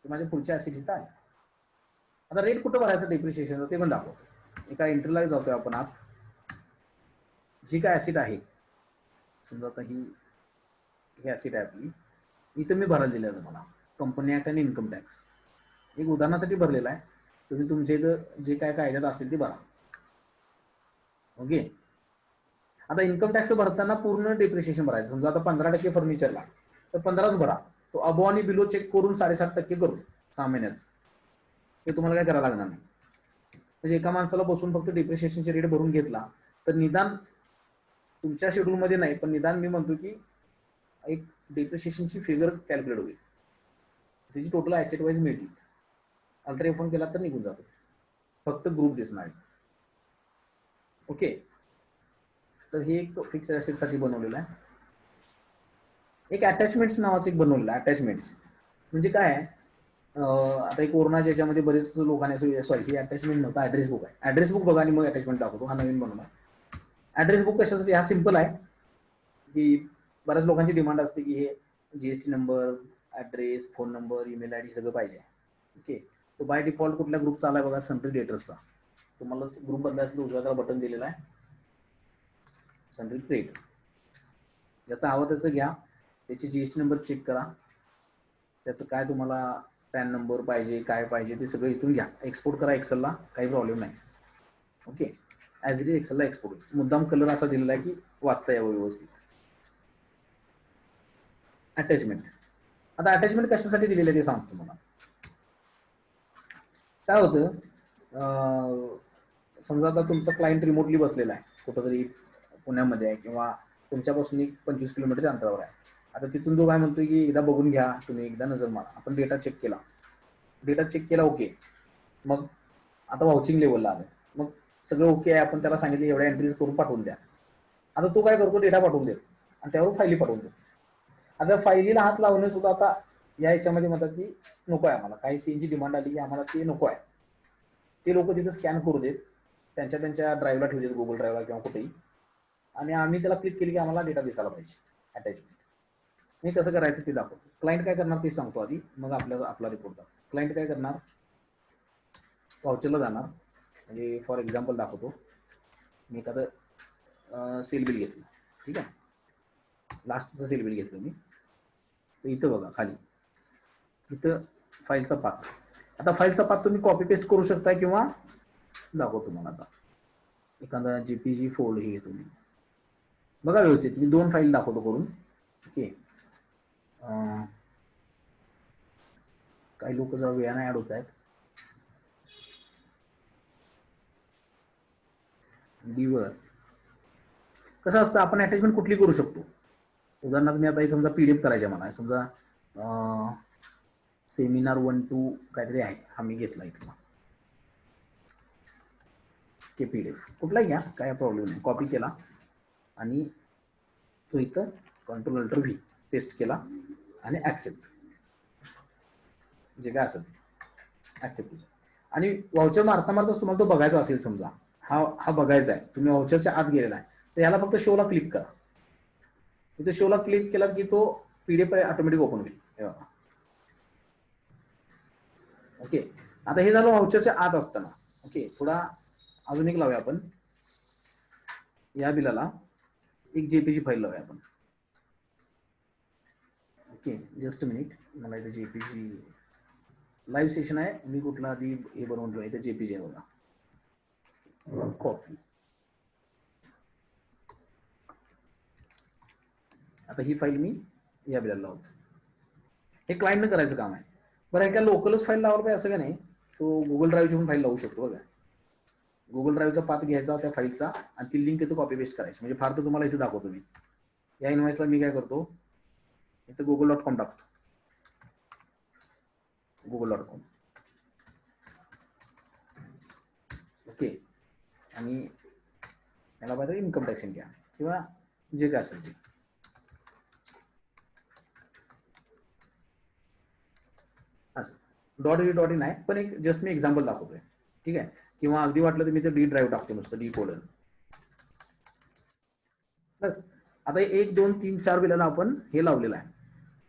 Speaker 1: तर माझ्या पुढच्या ॲसेट इथं आहे. आता रेट कुठं भरायचं डेप्रिसिएशन ते पण दाखवतो. एका एंट्रीला जातोय आपण आत. जी काय ॲसेट आहे, समजा आता ही ॲसेट आहे आपली, इथं मी भरायला दिलं आहे तुम्हाला कंपनी ॲक्ट आणि इन्कम टॅक्स. एक उदाहरणासाठी भरलेला आहे. तुम्ही तुमच्या इथं जे काय कायद्यात असेल ते भरा. ओके, आता इन्कम टॅक्स भरताना पूर्ण डेप्रिसिएशन भरायचं. समजा आता 15% फर्निचरला तर 15च भरा. तो अबो आणि बिलो चेक करून 7.5% करू 6 महिन्याच. हे तुम्हाला काय करायला लागणार नाही. म्हणजे एका माणसाला बसून फक्त डेप्रिसिएशनचे रेट भरून घेतला तर निदान तुमच्या शेड्यूलमध्ये नाही, पण निदान मी म्हणतो की एक डेप्रिसिएशनची फिगर कॅल्क्युलेट होईल, त्याची टोटल ॲसेट वाईज मिळतील. अल्टर फोन केला तर निघून जातो, फक्त ग्रुप दिसणार. ओके, तर हे एक फिक्स ॲसेटसाठी बनवलेलं आहे. एक अटॅचमेंट्स नावाचं एक बनवलेलं आहे. अटॅचमेंट्स म्हणजे काय आहे, आता एक कोरोनाच्या याच्यामध्ये बरेच लोकांनी सॉरी ही अटॅचमेंट नव्हता, ऍड्रेस बुक आहे. ऍड्रेस बुक बघा आणि मग अटॅचमेंट दाखवतो. हा नवीन बनवला. ऍड्रेस बुक कशासाठी, हा सिम्पल आहे की बऱ्याच लोकांची डिमांड असते की हे GST number, address, phone number, email ID सगळं पाहिजे. ओके, तो बाय डिफॉल्ट कुठल्या ग्रुपचा आलाय बघा, सनरी डेटर्सचा. तुम्हाला ग्रुप बदलायचं तर उजव्या बटन दिलेला आहे, सनरी क्रिएट. ज्याचं हवं त्याचं घ्या, त्याची जीएसटी नंबर चेक करा, त्याचं काय तुम्हाला पॅन नंबर पाहिजे, काय पाहिजे ते सगळं इथून घ्या, एक्सपोर्ट करा एक्सेलला, काही प्रॉब्लेम नाही. ओके, ॲज इट इज एक्सेलला एक्सपोर्ट. मुद्दाम कलर असा दिलेला आहे की वाचता यावं व्यवस्थित. अटॅचमेंट, आता अटॅचमेंट कशासाठी दिलेलं आहे ते सांगतो तुम्हाला. काय होतं, समजा आता तुमचा क्लायंट रिमोटली बसलेला आहे कुठंतरी पुण्यामध्ये आहे किंवा तुमच्यापासून एक 25 किलोमीटरच्या अंतरावर आहे. आता तिथून तो काय म्हणतोय की एकदा बघून घ्या तुम्ही, एकदा नजर मारा. आपण डेटा चेक केला, ओके. मग आता वाउचिंग लेवलला आलं, मग सगळं ओके आहे, आपण त्याला सांगितलं एवढ्या एंट्रीज करून पाठवून द्या. आता तो काय करतो, डेटा पाठवून देतो आणि त्यावर फायली पाठवून देतो. आता फायलीला हात लावणे सुद्धा आता या याच्यामध्ये म्हणतात की नको आहे, आम्हाला काही सीनची डिमांड आली की आम्हाला ते नको आहे. ते लोक तिथे स्कॅन करू देत, त्यांच्या ड्राईव्हला ठेवू देत, गुगल ड्राईव्हला किंवा कुठेही, आणि आम्ही त्याला क्लिक केली की आम्हाला डेटा दिसायला पाहिजे अटॅचमेंट. मी कसं करायचं ते दाखवतो. क्लायंट काय करणार ते सांगतो आधी, मग आपला रिपोर्ट दाखवतो. क्लायंट काय करणार, वाउचरला जाणार. म्हणजे फॉर एक्झाम्पल दाखवतो, मी एखादं सेल बिल घेतलं, ठीक आहे, लास्टचं सेल बिल घेतलं मी. तर इथं बघा खाली, इथं फाईलचा पाथ. आता फाईलचा पाथ तुम्ही कॉपी पेस्ट करू शकता किंवा दाखवतो तुम्हाला. आता एखादा जेपीजी फोल्ड हे घेतो मी, बघा व्यवस्थित. मी 2 फाईल दाखवतो करून. ओके, काही लोक जरा वेळाने ऍड होत आहेत. डीवर कसं असतं, आपण अटॅचमेंट कुठली करू शकतो. उदाहरणार्थ मी आता इथे समजा पीडीएफ करायचे मला, समजा सेमिनार 1-2 काहीतरी आहे, हा मी घेतला इथला. के पीडीएफ कुठलाही घ्या, काय प्रॉब्लेम नाही. कॉपी केला आणि तो इथं Ctrl+Alt+V पेस्ट केला आणि ऍक्सेप्ट, जे काय असेल ऍक्सेप्ट. आणि वाउचर मारता तुम्हाला तो बघायचा असेल, समजा हा बघायचा आहे, तुम्ही वाउचरच्या आत गेलेला आहे, तर याला फक्त शोला क्लिक करा. इथे शोला क्लिक केला की तो पीडीएफ ऑटोमॅटिक ओपन होईल. ओके, आता हे झालं वाउचरच्या आत असताना. ओके, थोडा अजून एक लावूया आपण. या बिलाला एक जेपीजी फाईल लावूया आपण. ओके, जस्ट मिनिट, मला इथे जेपीजी लाईव्ह सेशन आहे, मी कुठला आधी हे बनवून ठेवलं, इथे जेपीजी आहे बघा. कॉपी, आता ही फाईल मी या बिलाला लावतो. हे क्लायंटनं करायचं काम आहे. बरं, एका लोकलच फाईल लावायला पाहिजे असं का नाही, तो गुगल ड्राईव्हची पण फाईल लावू शकतो बघा. गुगल ड्राईव्हचा पाथ घ्यायचा त्या फाईलचा आणि ती लिंक इथं कॉपी पेस्ट करायची. म्हणजे फार तर तुम्हाला इथे दाखवतो मी. या इनव्हॉइसला मी काय करतो, इथं google.com टाकतो. google.com. ओके, आणि याला पाहिजे इन्कम टॅक्स घ्या किंवा जे काय असेल ते. असं .in आहे, पण एक जस्ट मी एक्झाम्पल दाखवतोय, ठीक आहे. किंवा अगदी वाटलं तर मी ते डी ड्राईव्ह टाकतो, नुसतं डी कोलन. बस, आता 1, 2, 3, 4 बिलाला आपण हे लावलेलं आहे.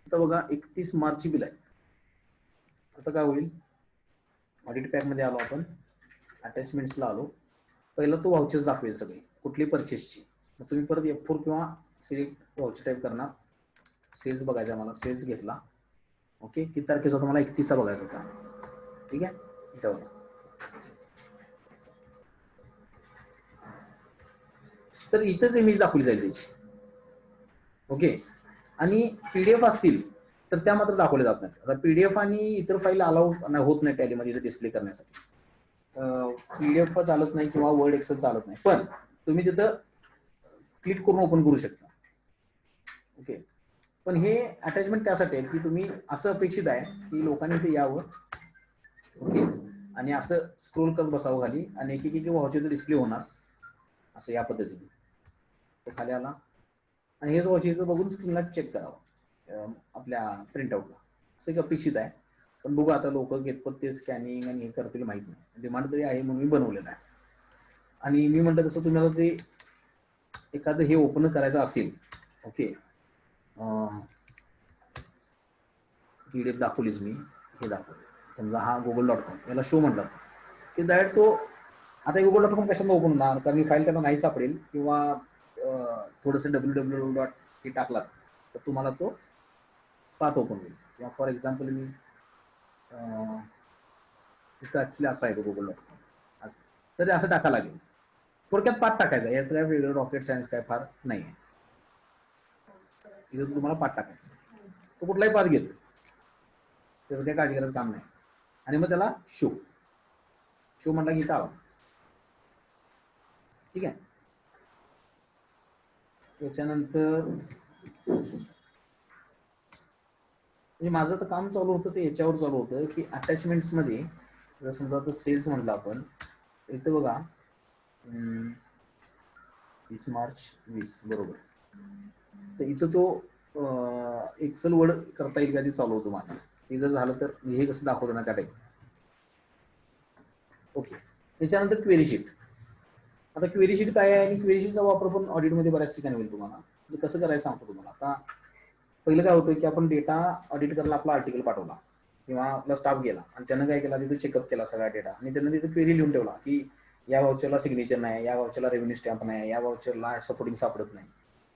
Speaker 1: आता बघा 31 मार्चची बिल आहे. आता काय होईल, ऑडिट पॅक मध्ये आलो आपण, अटॅचमेंट्सला आलो. पहिला तो वाउचर्स दाखवेल सगळे, कुठली परचेसची. मग तुम्ही परत F4 किंवा सिलेक्ट वाउचर टाईप करणार. सेल्स बघायचा मला, सेल्स घेतला. ओके, किती तारखेचा होता, मला 31चा बघायचा होता, ठीक आहे. इथं तर इथंच इमेज दाखवली जाईल त्याची. ओके, आणि पीडीएफ असतील तर त्या मात्र दाखवले जात नाहीत. आता पीडीएफ आणि इतर फाईल अलाउ होत नाही टॅलीमध्ये इथे डिस्प्ले करण्यासाठी. पीडीएफ चालत नाही किंवा वर्ड एक्सेल चालत नाही, पण तुम्ही तिथं क्लिक करून ओपन करू शकता. ओके, पण हे अटॅचमेंट त्यासाठी आहे की तुम्ही असं अपेक्षित आहे की लोकांनी इथे यावं, ओके, आणि असं स्क्रोल करत बसावं खाली आणि एक वाउचर डिस्प्ले होणार असं या पद्धतीने. तो खाली आला आणि हेच वाउचर बघून स्क्रीनला चेक करावं. आपल्या प्रिंटआउटला, असं एक अपेक्षित आहे. पण बघू आता लोक घेतपत ते स्कॅनिंग आणि हे करतील माहित नाही. डिमांड तरी आहे म्हणून मी बनवलेलं आहे. आणि मी म्हटलं तसं तुम्हाला ते एखादं हे ओपन करायचं असेल, ओके, PDF दाखवलीच मी, हे दाखवलं समजा हा google.com, याला शो म्हटलं की डायरेक्ट तो, आता google.com कशाला ओपन होणार, कारण मी फाईल त्याला नाही सापडेल, किंवा थोडंसं www. हे टाकलात तर तुम्हाला तो पाथ ओपन होईल. किंवा फॉर एक्झाम्पल मी ऍक्च्युली असं आहे google.com, असं तर असं टाकायला लागेल. थोडक्यात पाठ टाकायचा, यात काय वेगळं रॉकेट सायन्स काय फार नाही आहे. इथं तुम्हाला पाठ टाकायचा, तो कुठलाही पाठ घेतो, त्याचं काही काळजी करायचं काम नाही. आणि मग त्याला शो म्हटला की इथं आला. ठीक आहे. त्याच्यानंतर म्हणजे माझं तर काम चालू होतं ते याच्यावर चालू होतं की अटॅचमेंट्स मध्ये जर समजा आता सेल्स म्हटलं आपण, इथं बघा 20 मार्च 20 बरोबर, तर इथं तो एक्सेल वर्ड करता येईल का ते चालू होतं माझं. ते जर झालं तर हे कसं दाखवतं ना त्या टाईप. ओके. त्याच्यानंतर क्वेरी शीट. आता क्वेरी शीट काय आहे, आणि क्वेरी शीटचा वापर पण ऑडिटमध्ये बऱ्याच ठिकाणी होईल तुम्हाला. म्हणजे कसं करायचं सांगतो तुम्हाला. आता पहिलं काय होतं की आपण डेटा ऑडिट करायला आपला आर्टिकल पाठवला किंवा आपला स्टाफ गेला आणि त्यानं काय केला, तिथे चेकअप केला सगळा डेटा आणि त्यानं तिथे क्वेरी लिहून ठेवला की या वाउचरला सिग्नेचर नाही, या वाउचरला रेव्हेन्यू स्टॅम्प नाही, या वाउचरला सपोर्टिंग सापडत नाही,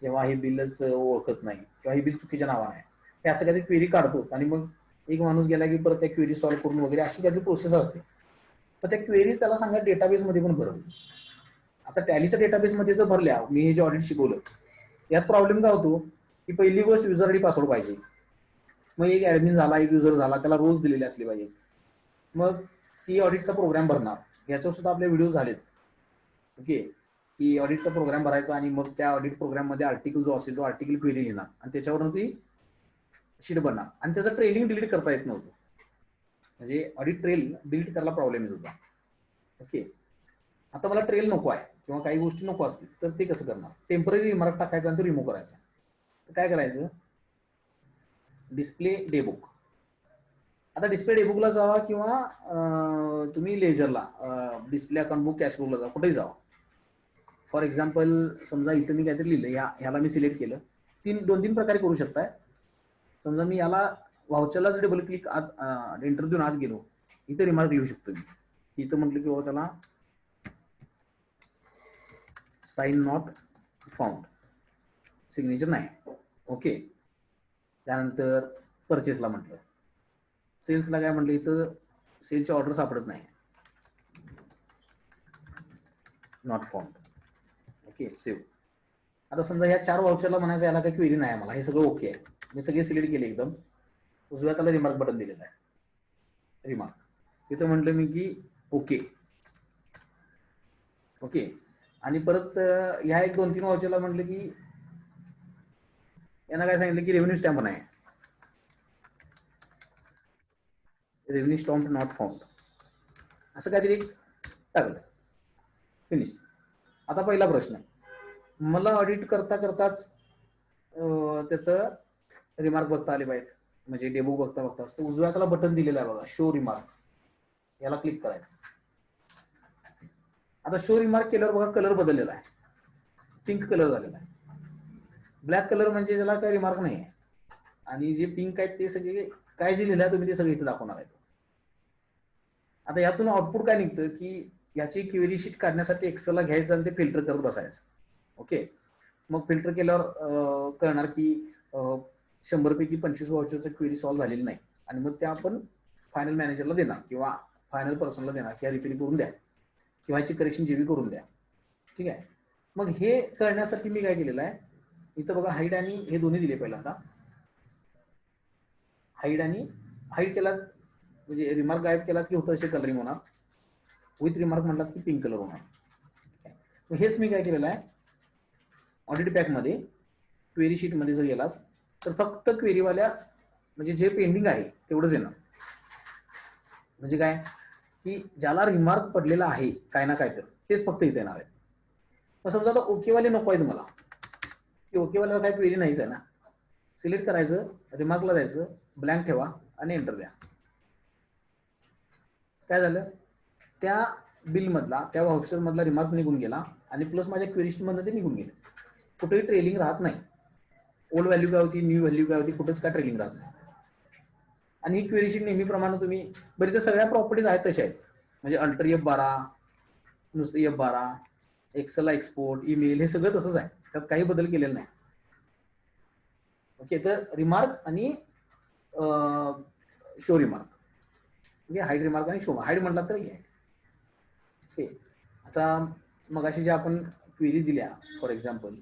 Speaker 1: किंवा हे बिलच ओळखत नाही, किंवा हे बिल चुकीच्या नावाने आहे. हे असं काहीतरी क्वेरी काढतो आणि मग एक माणूस गेला की परत त्या क्वेरी सॉल्व्ह करून वगैरे अशी काहीतरी प्रोसेस असते. तर त्या क्वेरीज त्याला सांगा डेटाबेसमध्ये पण भरवली. आता टॅलीच्या डेटाबेसमध्ये जर भरल्या, मी हे जे ऑडिट शिकवलं यात प्रॉब्लेम काय होतो की पहिली गोष्ट युजर आयडी पासवर्ड पाहिजे. मग एक ऍडमिन झाला, एक युजर झाला, त्याला रोज दिलेले असले पाहिजे. मग सी ऑडिटचा प्रोग्राम भरणार, याच्यावर सुद्धा आपले व्हिडिओ झालेत. ओके, की ऑडिटचा प्रोग्राम भरायचा आणि मग त्या ऑडिट प्रोग्राम मध्ये आर्टिकल जो असेल तो आर्टिकल क्वेरी लिहिणार आणि त्याच्यावरती शीट बनणार. आणि त्याचं ट्रेलिंग डिलीट करता येत नव्हतं, म्हणजे ऑडिट ट्रेल डिलीट करायला प्रॉब्लेम येत होता. ओके, आता मला ट्रेल नको आहे किंवा काही गोष्टी नको असतील तर ते कसं करणार, टेम्पररी रिमार्क टाकायचा आणि तो रिमूव्ह करायचा. तर काय करायचं, डिस्प्ले डेबुक. आता डिस्प्ले डेबुकला जावा किंवा तुम्ही लेजरला डिस्प्ले अकाउंट बुक कॅश बुकला जा, कुठेही जावा. फॉर एक्झाम्पल समजा इथं मी काहीतरी लिहिलं, ह्याला मी सिलेक्ट केलं, 2-3 प्रकारे करू शकताय. समजा मी याला व्हाउचरलाच डबल क्लिक आत एंटर देऊन आत गेलो, इथं रिमार्क लिहू शकतो मी. इथं म्हटलं की बाबा त्याला साइन नॉट फाउंड, सिग्नेचर नाही. ओके, त्यानंतर परचेसला म्हटलं, सेल्सला काय म्हटलं, इथं सेलची ऑर्डर सापडत नाही, नॉट फाउंड. Okay, save. आता समजा ह्या 4 वाउचरला म्हणायचं याला काही क्वेरी नाही, मला हे सगळं ओके आहे, मी सगळे सिलेक्ट केले एकदम. उजव्या त्याला रिमार्क बटन दिलेलं आहे, रिमार्क. इथं म्हटलं मी की ओके. ओके, आणि परत ह्या 1-2-3 वाउचरला म्हटलं की यांना काय सांगितलं की रेव्हेन्यू स्टॅम्प नाही, रेव्हेन्यू स्टॅम्प नॉट फाउंड, असं काहीतरी टाकलं. फिनिश. आता पहिला प्रश्न, मला ऑडिट करता करताच त्याचं रिमार्क बघता आले पाहिजेत, म्हणजे डेमो बघता उजव्या त्याला बटन दिलेलं आहे बघा, शो रिमार्क, याला क्लिक करायचं. आता शो रिमार्क केल्यावर बघा कलर बदललेला आहे, पिंक कलर झालेला आहे. ब्लॅक कलर म्हणजे त्याला काही रिमार्क नाही आहे, आणि जे पिंक आहेत ते सगळे काय जे लिहिलं तुम्ही ते सगळे इथे दाखवणार आहे. आता यातून आउटपुट काय निघतं की याची क्वेरी शीट काढण्यासाठी एक्सेलला घ्यायचं आणि ते फिल्टर करत बसायचं. ओके, मग फिल्टर केल्यावर कळणार की 100 पैकी 25 वाउचरचं क्वेरी सॉल्व्ह झालेली नाही, आणि मग त्या आपण फायनल मॅनेजरला देणार किंवा फायनल पर्सनला देणार की रिपेअर करून द्या किंवा याची करेक्शन जीबी करून द्या. ठीक आहे, मग हे करण्यासाठी मी काय केलेलं आहे, इथं बघा हाईड आणि हे दोन्ही दिले. पहिल्यांदा हाईड आणि हाईड केला म्हणजे रिमार्क गायब केलाच की होतं असे कलरिंग होणार, विथ रिमार्क म्हणतात की पिंक कलर होणार. हेच मी काय केलेलं आहे, ऑडिट पॅकमध्ये क्वेरी शीट मध्ये जर गेलात तर फक्त क्वेरीवाल्या म्हणजे जे पेंडिंग आहे तेवढंच येणार. म्हणजे काय की ज्याला रिमार्क पडलेला आहे काय ना काय तर तेच फक्त इथे येणार आहे. मग समजा आता ओकेवाले नको आहे तुम्हाला, की ओकेवाल्याला काय क्वेरी नाहीच आहे ना, सिलेक्ट करायचं, रिमार्कला जायचं, ब्लँक ठेवा आणि एंटर द्या. काय झालं, त्या बिल मधला, त्या व्हाउचर मधला रिमार्क निघून गेला आणि प्लस माझ्या क्वेरी शीट मधनं ते निघून गेले. कुठेही ट्रेलिंग राहत नाही. ओल्ड व्हॅल्यू काय होती, न्यू व्हॅल्यू काय होती, कुठेच काय ट्रेलिंग राहत नाही. आणि ही क्वेरी शीट नेहमीप्रमाणे तुम्ही बरेच सगळ्या प्रॉपर्टीज आहेत तशा आहेत, म्हणजे अल्टर F12, नुसतं F12, एक्सेलला एक्सपोर्ट, ईमेल, हे सगळं तसंच आहे, त्यात काही बदल केलेला नाही. ओके, तर रिमार्क आणि शो रिमार्क, म्हणजे हाईड रिमार्क आणि शो हाईड म्हटला तर आहे. ओके, आता मगाशी जे आपण क्वेरी दिल्या फॉर एक्झाम्पल,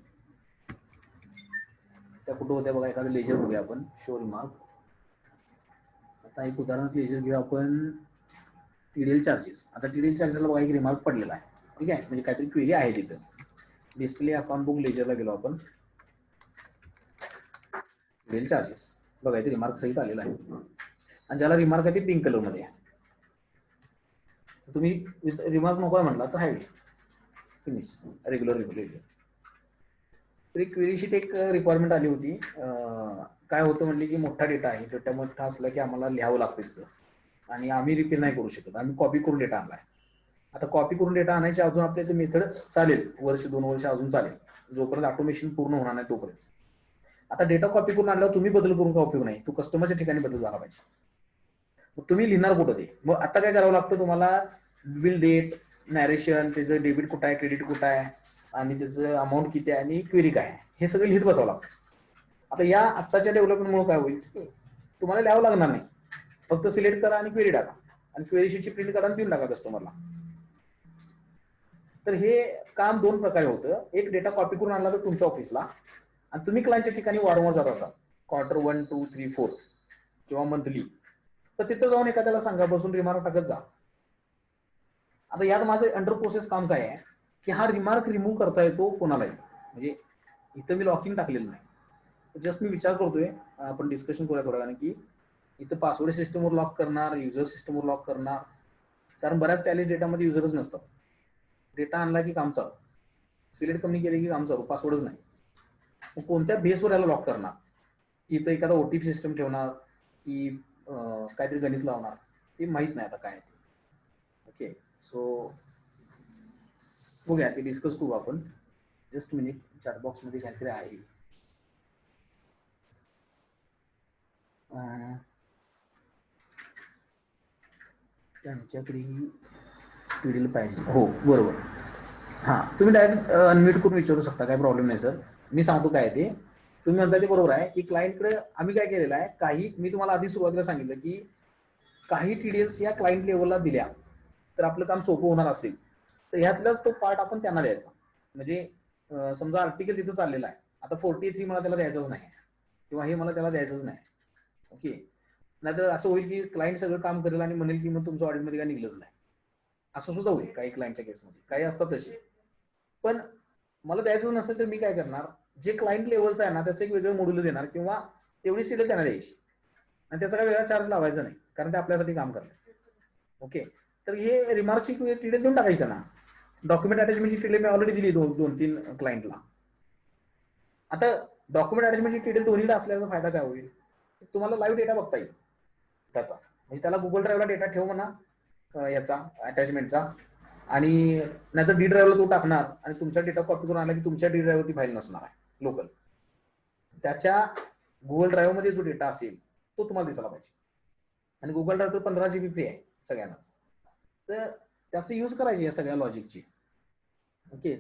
Speaker 1: त्या कुठं होत्या बघा, एखादं लेजर बघूया आपण, शो रिमार्क. आता एक उदाहरणार्थ लेजर घेऊ आपण, टीडीएल चार्जेस. आता टीडीएल चार्जेसला बघा एक रिमार्क पडलेला आहे, ठीक आहे, म्हणजे काहीतरी क्वेरी आहे तिथं. डिस्प्ले अकाउंट बुक लेजरला गेलो आपण, टीडीएल चार्जेस बघा इथे रिमार्क सहित आलेला आहे, आणि ज्याला रिमार्क आहे ते पिंक कलर मध्ये आहे. तुम्ही रिमार्क नको म्हटला तर हाईड, फिनिश, रेग्युलर. तर एक क्वेरी शीट एक रिक्वायरमेंट आली होती. काय होतं म्हणजे की मोठा डेटा आहे, डेटा मोठा असला की आम्हाला लिहावं लागतं तिथं, आणि आम्ही रिपेअर नाही करू शकत, आम्ही कॉपी करून डेटा आणलाय. आता कॉपी करून डेटा आणायची अजून आपल्या मेथड चालेल, वर्ष 2 वर्ष अजून चालेल, जोपर्यंत ऑटोमेशन पूर्ण होणार नाही तोपर्यंत. आता डेटा कॉपी करून आणल्यावर तुम्ही बदल करून काय उपयोग नाही, तो कस्टमरच्या ठिकाणी बदल झाला पाहिजे. मग तुम्ही लिहिणार कुठं ते, मग आता काय करावं लागतं तुम्हाला, बिल डेट, नॅरेशन, त्याचं डेबिट कुठं आहे, क्रेडिट कुठं आहे, आणि त्याचं अमाऊंट किती आहे, आणि क्वेरी काय आहे, हे सगळं लिहित बसावं लागतं. आता या आत्ताच्या डेव्हलपमेंटमुळे काय होईल, तुम्हाला लिहावं लागणार नाही, फक्त सिलेक्ट करा आणि क्वेरी टाका, आणि क्वेरी शीटची प्रिंट करा आणि देऊन टाका कस्टमरला. तर हे काम 2 प्रकारे होतं. एक, डेटा कॉपी करून आणला तर तुमच्या ऑफिसला, आणि तुम्ही क्लायंटच्या ठिकाणी वारंवार जात असाल, क्वार्टर 1, 2, 3, 4 किंवा मंथली, तर तिथं जाऊन एखाद्याला सांगा, बसून रिमार्क टाकत जा. आता यात माझं अंडर प्रोसेस काम काय आहे की हा रिमार्क रिमूव्ह करता येतो कोणालाही, म्हणजे इथं मी लॉकिंग टाकलेलं नाही, जस्ट मी विचार करतोय, आपण डिस्कशन करूया थोड्या वेळाने, की इथं पासवर्ड सिस्टमवर लॉक करणार, युजर सिस्टमवर लॉक करणार, कारण बऱ्याच टॅलेज डेटामध्ये युजरच नसतात. डेटा आणला की काम चालू, सिलेक्ट कमी केले की काम चालू, पासवर्डच नाही. मग कोणत्या बेसवर याला लॉक करणार, इथं एखादा ओटीपी सिस्टम ठेवणार की काहीतरी गणित लावणार, ते माहित नाही आता काय. ओके, सो बघूया, ते डिस्कस करू आपण. जस्ट मिनिट, चॅट बॉक्स मध्ये काहीतरी आहे. त्यांच्याकडे पीडीएल पाहिजे, हो बरोबर. हां, तुम्ही डायरेक्ट अनम्यूट करून विचारू शकता, काय प्रॉब्लेम नाही सर. मी सांगतो काय ते, तुम्ही म्हणता ते बरोबर आहे की क्लायंटकडे आम्ही काय केलेलं आहे, काही मी तुम्हाला आधी सुरुवातीला सांगितलं की काही टीडीएल्स या क्लायंट लेवलला दिल्या तर आपलं काम सोपं होणार असेल, तर ह्यातलाच तो पार्ट आपण त्यांना द्यायचा. म्हणजे समजा आर्टिकल तिथं चाललेला आहे, आता 43 मला त्याला द्यायचंच नाही, किंवा हे मला त्याला द्यायचंच नाही. ओके, नाहीतर असं होईल की क्लायंट सगळं काम करेल आणि म्हणेल की मग तुमचं ऑडिटमध्ये काय निघलंच नाही, असं सुद्धा होईल काही क्लायंटच्या केसमध्ये, काही असतात तसे. पण मला द्यायचं नसेल तर मी काय करणार, जे क्लायंट लेवलचं आहे ना त्याचं एक वेगळं मॉड्यूल देणार, किंवा तेवढी डिटेल त्यांना द्यायची, आणि त्याचा काही वेगळा चार्ज लावायचा नाही, कारण ते आपल्यासाठी काम करतात. ओके, तर हे रिमार्कची डिटेल देऊन टाकायची त्यांना. डॉक्युमेंट अटॅचमेंटची डिटेल मी ऑलरेडी दिली 2-3 क्लायंटला. आता डॉक्युमेंट अटॅचमेंटची डिटेल दोन्हीला असल्याचा फायदा काय होईल, तुम्हाला लाईव्ह डेटा बघता येईल त्याचा, म्हणजे त्याला गुगल ड्राईव्हला डेटा ठेव म्हणा याचा अटॅचमेंटचा, आणि नाहीतर डी ड्राईव्हला तो टाकणार, आणि तुमचा डेटा कॉपी करून आणला की तुमच्या डी ड्राईव्हवर ती फाईल नसणार आहे लोकल, त्याच्या गुगल ड्राईव्ह मध्ये जो डेटा असेल तो तुम्हाला दिसायला पाहिजे. आणि गुगल ड्राईव्ह तर 15 GB फ्री आहे सगळ्यांनाच, तर त्याचं यूज करायचे या सगळ्या लॉजिकची. ओके,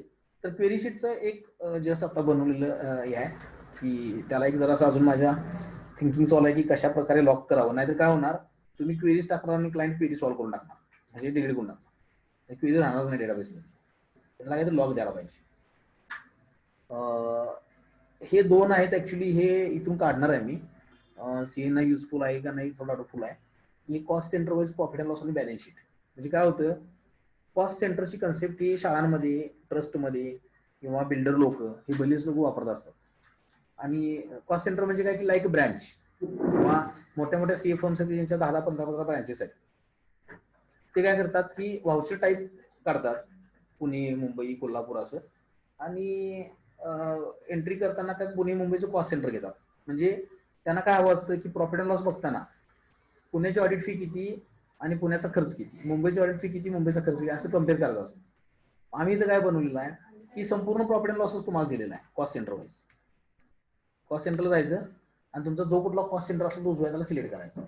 Speaker 1: तर क्वेरी शीटचं एक जस्ट आता बनवलेलं हे आहे की त्याला एक जरासं अजून माझ्या थिंकिंग सॉल्व आहे की कशा प्रकारे लॉक करावं, नाहीतर काय होणार, तुम्ही क्वेरीज टाकणार आणि क्लायंट क्वेरी सॉल्व्ह करून टाकणार, म्हणजे डिलीट करून टाकणार, क्वेरी राहणारच नाही डेटाबेसमध्ये, त्याला काहीतरी लॉक द्यायला पाहिजे. हे 2 आहेत ऍक्च्युली, हे इथून काढणार आहे मी. सीएनना युजफुल आहे का नाही थोडा डाऊटफुल आहे. ही cost centre wise profit and loss आणि बॅलन्स शीट, म्हणजे काय होतं, कॉस्ट सेंटरची कन्सेप्ट ही शाळांमध्ये, ट्रस्टमध्ये किंवा बिल्डर लोक हे बरेच लोक वापरत असतात. आणि कॉस्ट सेंटर म्हणजे काय की लाईक ब्रँच, किंवा मोठ्या मोठ्या सीए फर्म्स आहेत त्यांच्या 10-15 ब्रँचेस आहेत, ते काय करतात की व्हाउचर टाईप काढतात, पुणे, मुंबई, कोल्हापूर असं, आणि एंट्री करताना त्यात पुणे मुंबईचं कॉस्ट सेंटर घेतात. म्हणजे त्यांना काय हवं असतं की प्रॉफिट अँड लॉस बघताना पुण्याची ऑडिट फी किती आणि पुण्याचा खर्च किती, मुंबईची ऑडिट फी किती, मुंबईचा खर्च किती, असं कम्पेअर करायचं असतं. आम्ही इथं काय बनवलेलं आहे की संपूर्ण प्रॉफिट अँड लॉसच तुम्हाला दिलेला आहे कॉस्ट सेंटर वाईज. कॉस्ट सेंटरला जायचं आणि तुमचा जो कुठला कॉस्ट सेंटर असेल तो उजव्या त्याला सिलेक्ट करायचा.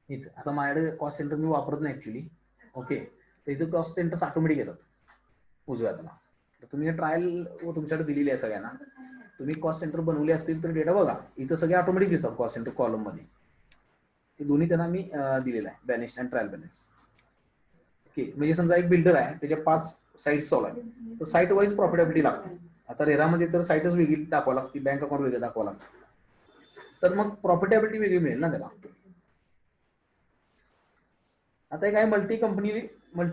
Speaker 1: इथं आता माझ्याकडे कॉस्ट सेंटर मी वापरत नाही ऍक्च्युली. ओके, तर इथं कॉस्ट सेंटर्स ऑटोमॅटिक येतात उजव्या त्याला. तुम्ही ट्रायल तुमच्याकडे दिलेली आहे सगळ्यांना, तुम्ही कॉस्ट सेंटर बनवले असतील तर डेटा बघा, इथं सगळे ऑटोमॅटिक दिसतात कॉस्ट सेंटर कॉलम मध्ये. ते दोन्ही त्यांना मी दिलेलं आहे, balance and trial balance. Okay, म्हणजे समजा एक बिल्डर आहे, त्याच्या 5 साईट्स चालू आहे, तर साईट वाईज प्रॉफिटेबिलिटी लागते. आता रेरामध्ये तर साईटच वेगळी दाखवावं लागते, बँक अकाउंट वेगळं दाखवावं लागतं, तर मग प्रॉफिटेबिलिटी वेगळी मिळेल ना त्याला. आता एक आहे मल्टी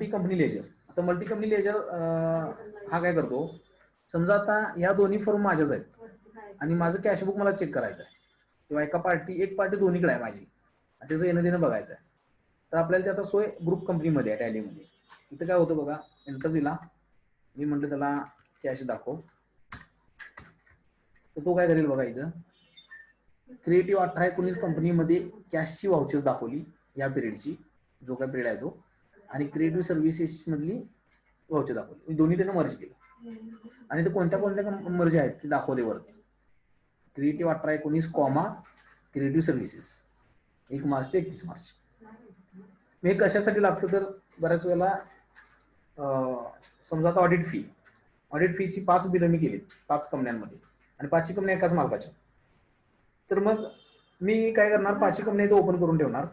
Speaker 1: कंपनी लेजर. आता मल्टी कंपनी लेजर हा काय करतो, समजा आता या दोन्ही फर्म माझ्याच आहेत आणि माझं कॅशबुक मला चेक करायचं आहे, किंवा एक पार्टी दोन्हीकडे आहे माझी, त्याचं येणं देणं बघायचं आहे. तर आपल्याला ते आता सोय ग्रुप कंपनीमध्ये आहे, टॅलीमध्ये. इथं काय होतं बघा, एंटर दिला, मी म्हटलं त्याला कॅश दाखव, तर तो काय करेल बघा, इथं क्रिएटिव्ह 18-19 कंपनीमध्ये कॅशची वाउचर्स दाखवली या पिरियडची, जो काय पिरियड आहे तो, आणि क्रिएटिव्ह सर्व्हिसेस मधली वाउचर दाखवली. दोन्ही त्यांना मर्ज केलं आणि ते कोणत्या मर्ज आहेत ते दाखवले वरती. Creative 18-19 comma creative services 1 March ते 31 मार्च. हे कशासाठी लागतं तर बऱ्याच वेळेला समजा आता ऑडिट फीची 5 बिलं मी केली 5 कंपन्यांमध्ये आणि 5ची कंपन्या एकाच मालकाच्या, तर मग मी काय करणार, 5ची कंपनी इथं ओपन करून ठेवणार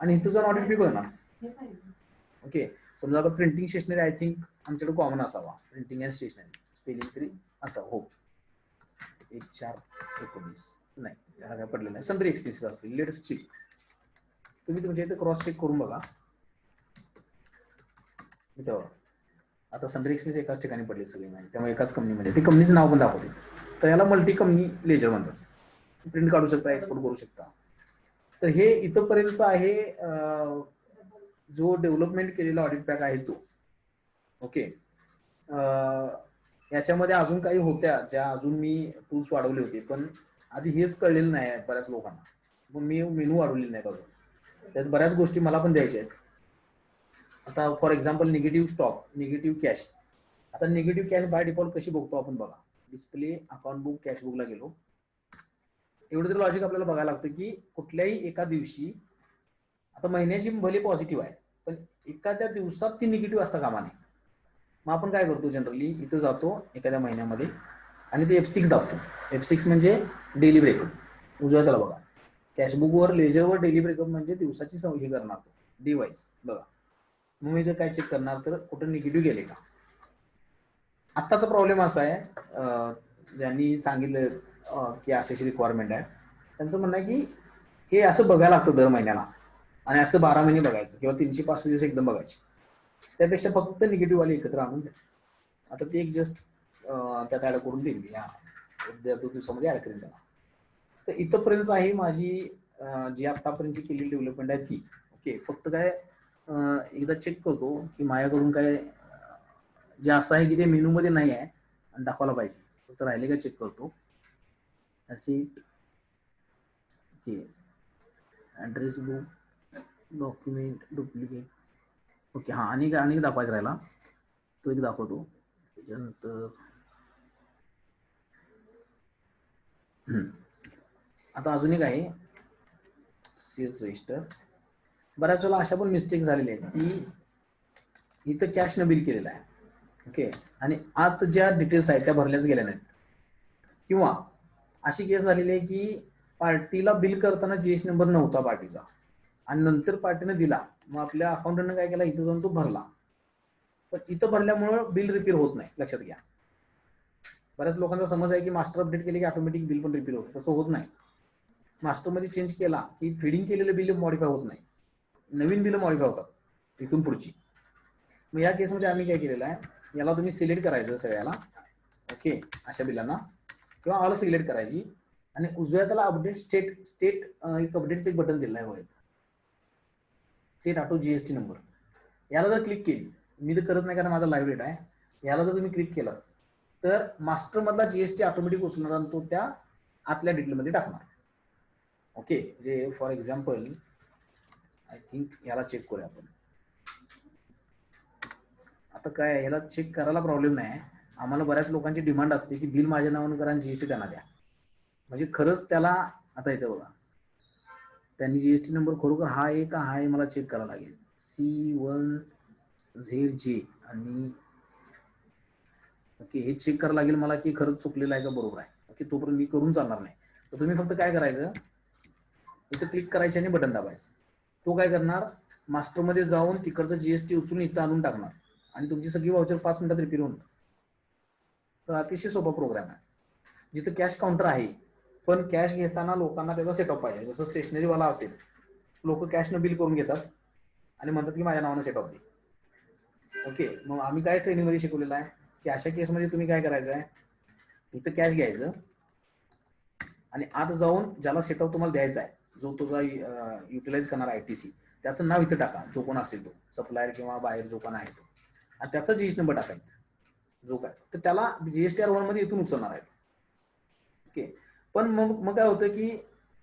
Speaker 1: आणि इथं जाऊन ऑडिट फी बघणार. ओके, समजा आता प्रिंटिंग स्टेशनरी आय थिंक आमच्याकडे कॉमन असावा, प्रिंटिंग अँड स्टेशनरी स्पेलिंग तरी असावा. हो, 1/4/19 नाही, त्याला काय पडलेलं नाही, सन्ड्री एक्सपेन्सेस असतील. लेट्स चेक, तुम्ही तुमच्या इथे क्रॉस चेक करून बघा. इथं आता सन्ड्री एक्सपेन्स एकाच ठिकाणी पडले सगळे नाही, त्यामुळे एकाच कंपनीमध्ये ते कंपनीचं नाव पण दाखवते, तर याला मल्टी कंपनी लेजर म्हणतात. प्रिंट काढू शकता, एक्सपोर्ट करू शकता. तर हे इथंपर्यंत आहे जो डेव्हलपमेंट केलेला ऑडिट पॅक आहे तो. ओके, याच्यामध्ये अजून काही होत्या ज्या अजून मी टूल्स वाढवले होते, पण आधी हेच कळलेलं नाही आहे बऱ्याच लोकांना, मग मी मेनू वाढवलेले नाहीत अजून. त्यात बऱ्याच गोष्टी मला पण द्यायच्या आहेत. आता for example negative stock, negative cash. आता निगेटिव्ह कॅश बाय डिफॉल्ट कशी बघतो आपण बघा, डिस्प्ले अकाउंट बुक कॅश बुकला गेलो, एवढं तरी लॉजिक आपल्याला बघायला लागतं की कुठल्याही एका दिवशी, आता महिन्याची भले पॉझिटिव्ह आहे पण एखाद्या दिवसात ती निगेटिव्ह असता कामा नये. मग आपण काय करतो, जनरली इथं जातो एखाद्या महिन्यामध्ये आणि ते F6 दाबतो. F6 म्हणजे डेली ब्रेकअप, उजव्या त्याला बघा, कॅशबुकवर लेजरवर डेली ब्रेकअप म्हणजे दिवसाची हे करणार तो डिवाइस बघा. मग मी इथं काय चेक करणार तर कुठं निगेटिव्ह गेले का. आत्ताचा प्रॉब्लेम असा आहे, ज्यांनी सांगितलं की अशी रिक्वायरमेंट आहे, त्यांचं म्हणणं आहे की हे असं बघायला लागतं दर महिन्याला आणि असं 12 महिने बघायचं किंवा 365 दिवस एकदम बघायचे, त्यापेक्षा फक्त निगेटिव्ह वाले एकत्र आणून द्या. आता ते एक जस्ट त्यात ऍड करून देईल, या 2 दिवसामध्ये ऍड करून द्या. तर इथंपर्यंत आहे माझी जी आतापर्यंत केलेली डेव्हलपमेंट आहे ती. ओके, फक्त काय एकदा चेक करतो की माझ्याकडून काय जे असं आहे की ते मेनू मध्ये नाही आहे आणि दाखवायला पाहिजे, फक्त राहिले का चेक करतो. Asset, okay, address book, document duplicate, okay, हा आणि दाखवायचा राहिला तो एक दाखवतो. त्याच्यानंतर आता अजून एक आहे सेल्स रजिस्टर. बऱ्याच वेळेला अशा पण मिस्टेक झालेल्या आहेत की इथं कॅश न बिल केलेलं आहे, ओके, आणि आत ज्या डिटेल्स आहेत त्या भरल्याच गेल्या नाहीत, किंवा अशी केस झालेली आहे की पार्टीला बिल करताना जीएसटी नंबर नव्हता पार्टीचा आणि नंतर पार्टीने दिला, मग आपल्या अकाउंटंटने काय केला, इथं जाऊन तो भरला, पण इथं भरल्यामुळे बिल रिपेअर होत नाही. लक्षात घ्या, बऱ्याच लोकांचा समज आहे की मास्टर अपडेट केले की ऑटोमॅटिक बिल पण रिपेअर होतं, तसं होत नाही. मास्टरमध्ये चेंज केला की फिडिंग केलेलं बिल मॉडिफाय होत नाही, नवीन बिल मॉडिफाय होतात तिथून पुढची. मग या केसमध्ये आम्ही काय केलेलं आहे, याला तुम्ही सिलेक्ट करायचं सगळ्याला, ओके, अशा बिलांना, किंवा ऑल सिलेक्ट करायची आणि उजव्या त्याला अपडेट स्टेट एक अपडेटचं एक बटन दिलं आहे, सेट ऑटो जीएसटी नंबर. याला जर क्लिक केली, मी तर करत नाही कारण माझा लाईव्ह डेटा आहे, याला जर तुम्ही क्लिक केलं तर मास्टर मधला जीएसटी ऑटोमॅटिक उचलणार आणि तो त्या आतल्या डिटेलमध्ये टाकणार. ओके, म्हणजे फॉर एक्झाम्पल आय थिंक याला चेक करूया आपण. आता काय याला चेक करायला प्रॉब्लेम नाही. आम्हाला बऱ्याच लोकांची डिमांड असते की बिल माझ्या नावानं करा आणि जीएसटी त्यांना द्या. म्हणजे खरंच त्याला आता इथे बघा, त्यांनी जीएसटी नंबर खरोखर हा आहे का हा आहे मला चेक करायला लागेल. C1ZJ आणि ओके, हे चेक करायला लागेल मला की खरंच चुकलेलं आहे का बरोबर आहे. ओके, तोपर्यंत मी करून चालणार नाही. तर तुम्ही फक्त काय करायचं, इथं क्लिक करायचे आणि बटन दाबायचं. तो काय करणार, मास्टरमध्ये जाऊन तिकडचं जीएसटी उचलून इथं आणून टाकणार आणि तुमची सगळी वाउचर 5 मिनिटात रिपेअर होणार. तर अतिशय सोपा प्रोग्राम आहे. जिथं कॅश काउंटर आहे, पण कॅश घेताना लोकांना त्याचा सेटअप पाहिजे. जसं स्टेशनरीवाला असेल, लोक कॅशनं बिल करून घेतात आणि म्हणतात की माझ्या नावानं सेटअप दे. ओके, मग आम्ही काय ट्रेनिंगमध्ये शिकवलेलं आहे की अशा केसमध्ये तुम्ही काय करायचं आहे, इथं कॅश घ्यायचं आणि आत जाऊन ज्याला सेटअप तुम्हाला द्यायचा आहे, जो तुझा युटिलाइज करणार ITC, त्याचं नाव इथं टाका, जो कोण असेल तो सप्लायर किंवा बाहेर जो कोण आहे तो, आणि त्याचा जीएसटी नंबर टाकायचा जो काय, तर त्याला GSTR1 मध्ये इथून उचलणार आहे. ओके, पण मग काय होतं की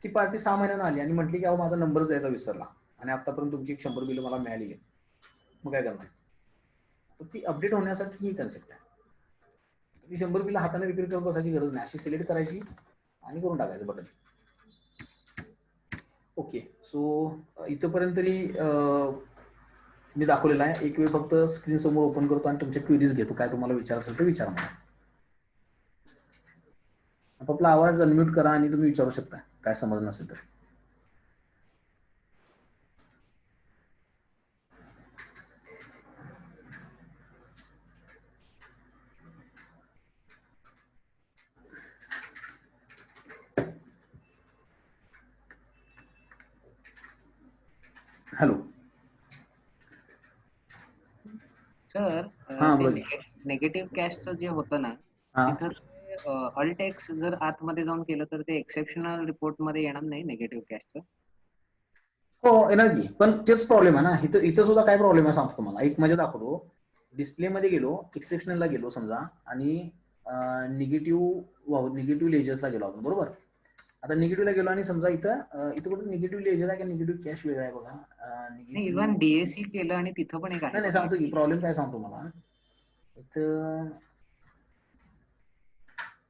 Speaker 1: ती पार्टी 6 महिन्यानं आली आणि म्हटली की अहो माझा नंबरच द्यायचा विसरला आणि आतापर्यंत तुमची 100 बिल मला मिळाली आहे. मग काय करणार? तर ती अपडेट होण्यासाठी ही कन्सेप्ट आहे. ती 100 बिल हाताने रिपेअर करत बसायची गरज नाही. अशी सिलेक्ट करायची आणि करून टाकायचं बटन. ओके, सो इथंपर्यंत तरी मी दाखवलेला आहे. एक वेळ फक्त स्क्रीन समोर ओपन करतो आणि तुमच्या क्वेरीज घेतो. काय तुम्हाला विचार असेल तर विचारा मला. आपला आवाज अनम्यूट करा आणि तुम्ही विचारू शकता काय समजलं नसेल तर. हॅलो.
Speaker 3: सर
Speaker 1: हा,
Speaker 3: ते
Speaker 1: बोला.
Speaker 3: निगेटिव्ह कॅशचं जे होतं ना,
Speaker 1: हा,
Speaker 3: तिथं ऑल टॅक्स जर आतमध्ये जाऊन केलं तर ते एक्सेप्शनल रिपोर्ट मध्ये येणार नाही निगेटिव्ह कॅशचं?
Speaker 1: हो येणार की, पण तेच प्रॉब्लेम आहे ना. इथं सुद्धा काय प्रॉब्लेम आहे सांगतो तुम्हाला. एक म्हणजे दाखवतो. डिस्प्ले मध्ये गेलो, एक्सेप्शनलला गेलो समजा आणि निगेटिव्ह लेजर्सला गेलो आपण, बरोबर. आता निगेटिव्हला गेलो आणि समजा इथं कुठे निगेटिव्ह लेजर आहे का निगेटिव्ह कॅश वेगळा आहे बघा.
Speaker 3: नाही, इव्हन DAC केलं आणि तिथं पण एक आहे
Speaker 1: नाही
Speaker 3: बघा.
Speaker 1: सांगतो की प्रॉब्लेम काय सांगतो मला. इथं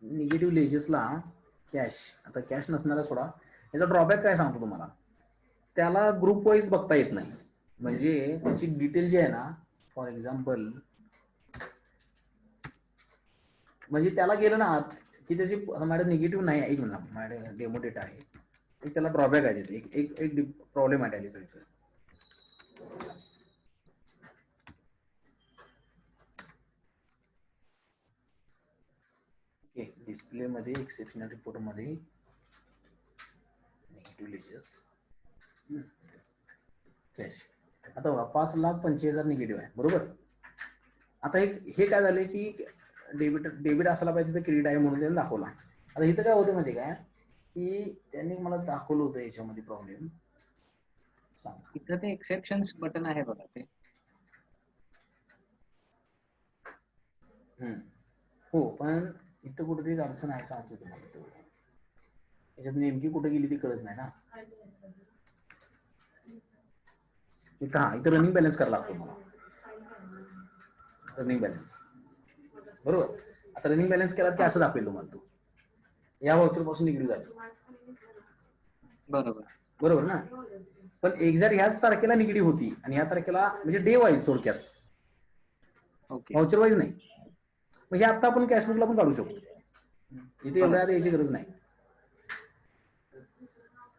Speaker 1: निगेटिव्ह लेजर्सला कॅश, आता कॅश नसणारा सोडा, याचा ड्रॉबॅक काय सांगतो तुम्हाला. त्याला ग्रुप वाईज बघता येत नाही. म्हणजे त्याची डिटेल जी आहे ना, फॉर एक्झाम्पल म्हणजे त्याला गेलं ना आत की त्याची माझ्या निगेटिव्ह नाही आहे म्हणा, माझ्या डेमो डेटा आहे, एक त्याला ड्रॉबॅक आहे. तिथे एक प्रॉब्लेम आहे त्याचा इथं. ओके, डिस्प्ले मध्ये एक्सेप्शनल रिपोर्ट मध्ये निगेटिव्ह लेजर्स कॅश. आता बघा 5,45,000 निगेटिव्ह आहे, बरोबर. आता हे काय झाले की डेबिट असायला पाहिजे तर क्रेडिट आहे म्हणून त्यांनी दाखवला. आता इथं काय होतं माहिती काय की त्यांनी मला दाखवलं होतं याच्यामध्ये प्रॉब्लेम सांगा.
Speaker 3: इथं ते एक्सेप्शन्स बटन आहे बघा ते.
Speaker 1: हो, पण इथं कुठेतरी अडचण आहे सांगतो तुम्हाला. याच्यात नेमकी कुठे गेली ती कळत नाही ना. इथं रनिंग बॅलन्स करायला लागतो मला. रनिंग बॅलन्स, बरोबर. आता रनिंग बॅलन्स केला की असं दाखवेल तुम्हाला. तो या वाउचर पासून निगेटिव्ह झाला, बरोबर ना. पण एक्झॅक्ट ह्याच तारखेला निगेटिव्ह होती आणि ह्या तारखेला म्हणजे डे वाईज, थोडक्यात वाउचर वाईज नाही. मग हे आता आपण कॅशबुकला पण काढू शकतो. इथे एवढ्या द्यायची गरज नाही.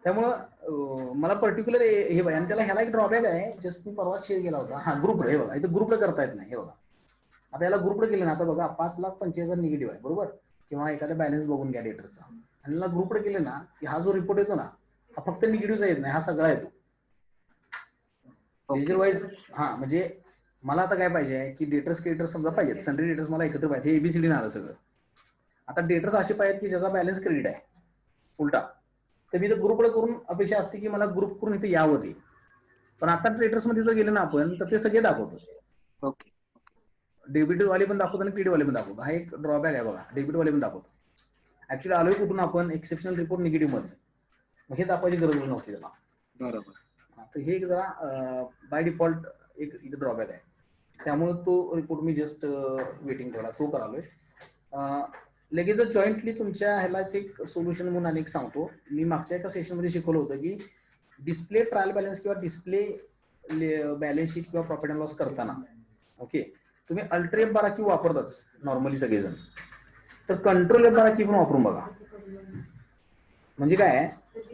Speaker 1: त्यामुळं मला पर्टिक्युलर हे बघा, आणि त्याला ह्याला एक ड्रॉबॅक आहे. जस्ट मी परवा शेअर केला होता. हा, ग्रुप हे बघा, इथं ग्रुपला करता येत नाही. हे बघा, आता याला ग्रुपला केलं ना, आता बघा 5,45,000 निगेटिव्ह आहे, बरोबर. किंवा एखादा बॅलन्स बघून घ्या डेटरचा, आणि याला ग्रुपला केलं ना की हा जो रिपोर्ट येतो ना, हा फक्त निगेटिव्हचा येत नाही, हा सगळा येतो लेजर वाईज. हा, म्हणजे मला आता काय पाहिजे की डेटर्स क्रेडिटर्स समजा पाहिजेत, सन्ड्री डेटर्स मला एकत्र पाहिजे. हे ABCD आलं सगळं. आता डेटर्स असे पाहिजेत की ज्याचा बॅलन्स क्रेडिट आहे उलटा. तर मी तर ग्रुपला करून अपेक्षा असते की मला ग्रुप करून इथे यावं ते. पण आता ट्रेडर्स मध्ये जर गेलं ना आपण तर ते सगळे दाखवतो.
Speaker 3: ओके,
Speaker 1: डेबिट वाले पण दाखवतो आणि क्रेडिट वाले पण दाखवतो. हा एक ड्रॉबॅक आहे बघा. डेबिट वाले पण दाखवतो. ऍक्च्युअली आलोय कुठून आपण, एक्सेप्शनल रिपोर्ट निगेटिव्ह मध्ये. मग हे दाखवायची गरज नव्हती त्याला.
Speaker 3: बरोबर.
Speaker 1: तर हे एक जरा बाय डिफॉल्ट एक इथं ड्रॉबॅक आहे. त्यामुळे तो रिपोर्ट मी जस्ट वेटिंग ठेवला, तो करालोय. लगेच जॉईंटली तुमच्या ह्यालाच एक सोल्युशन म्हणून अनेक सांगतो. मी मागच्या एका सेशनमध्ये शिकवलं होतं की डिस्प्ले ट्रायल बॅलन्स किंवा डिस्प्ले बॅलन्स शीट किंवा प्रॉफिट अँड लॉस करताना ओके तुम्ही अल्ट्रा F12 की वापरताच नॉर्मली सगळेजण, तर कंट्रोल F12 की पण वापरून बघा. म्हणजे काय,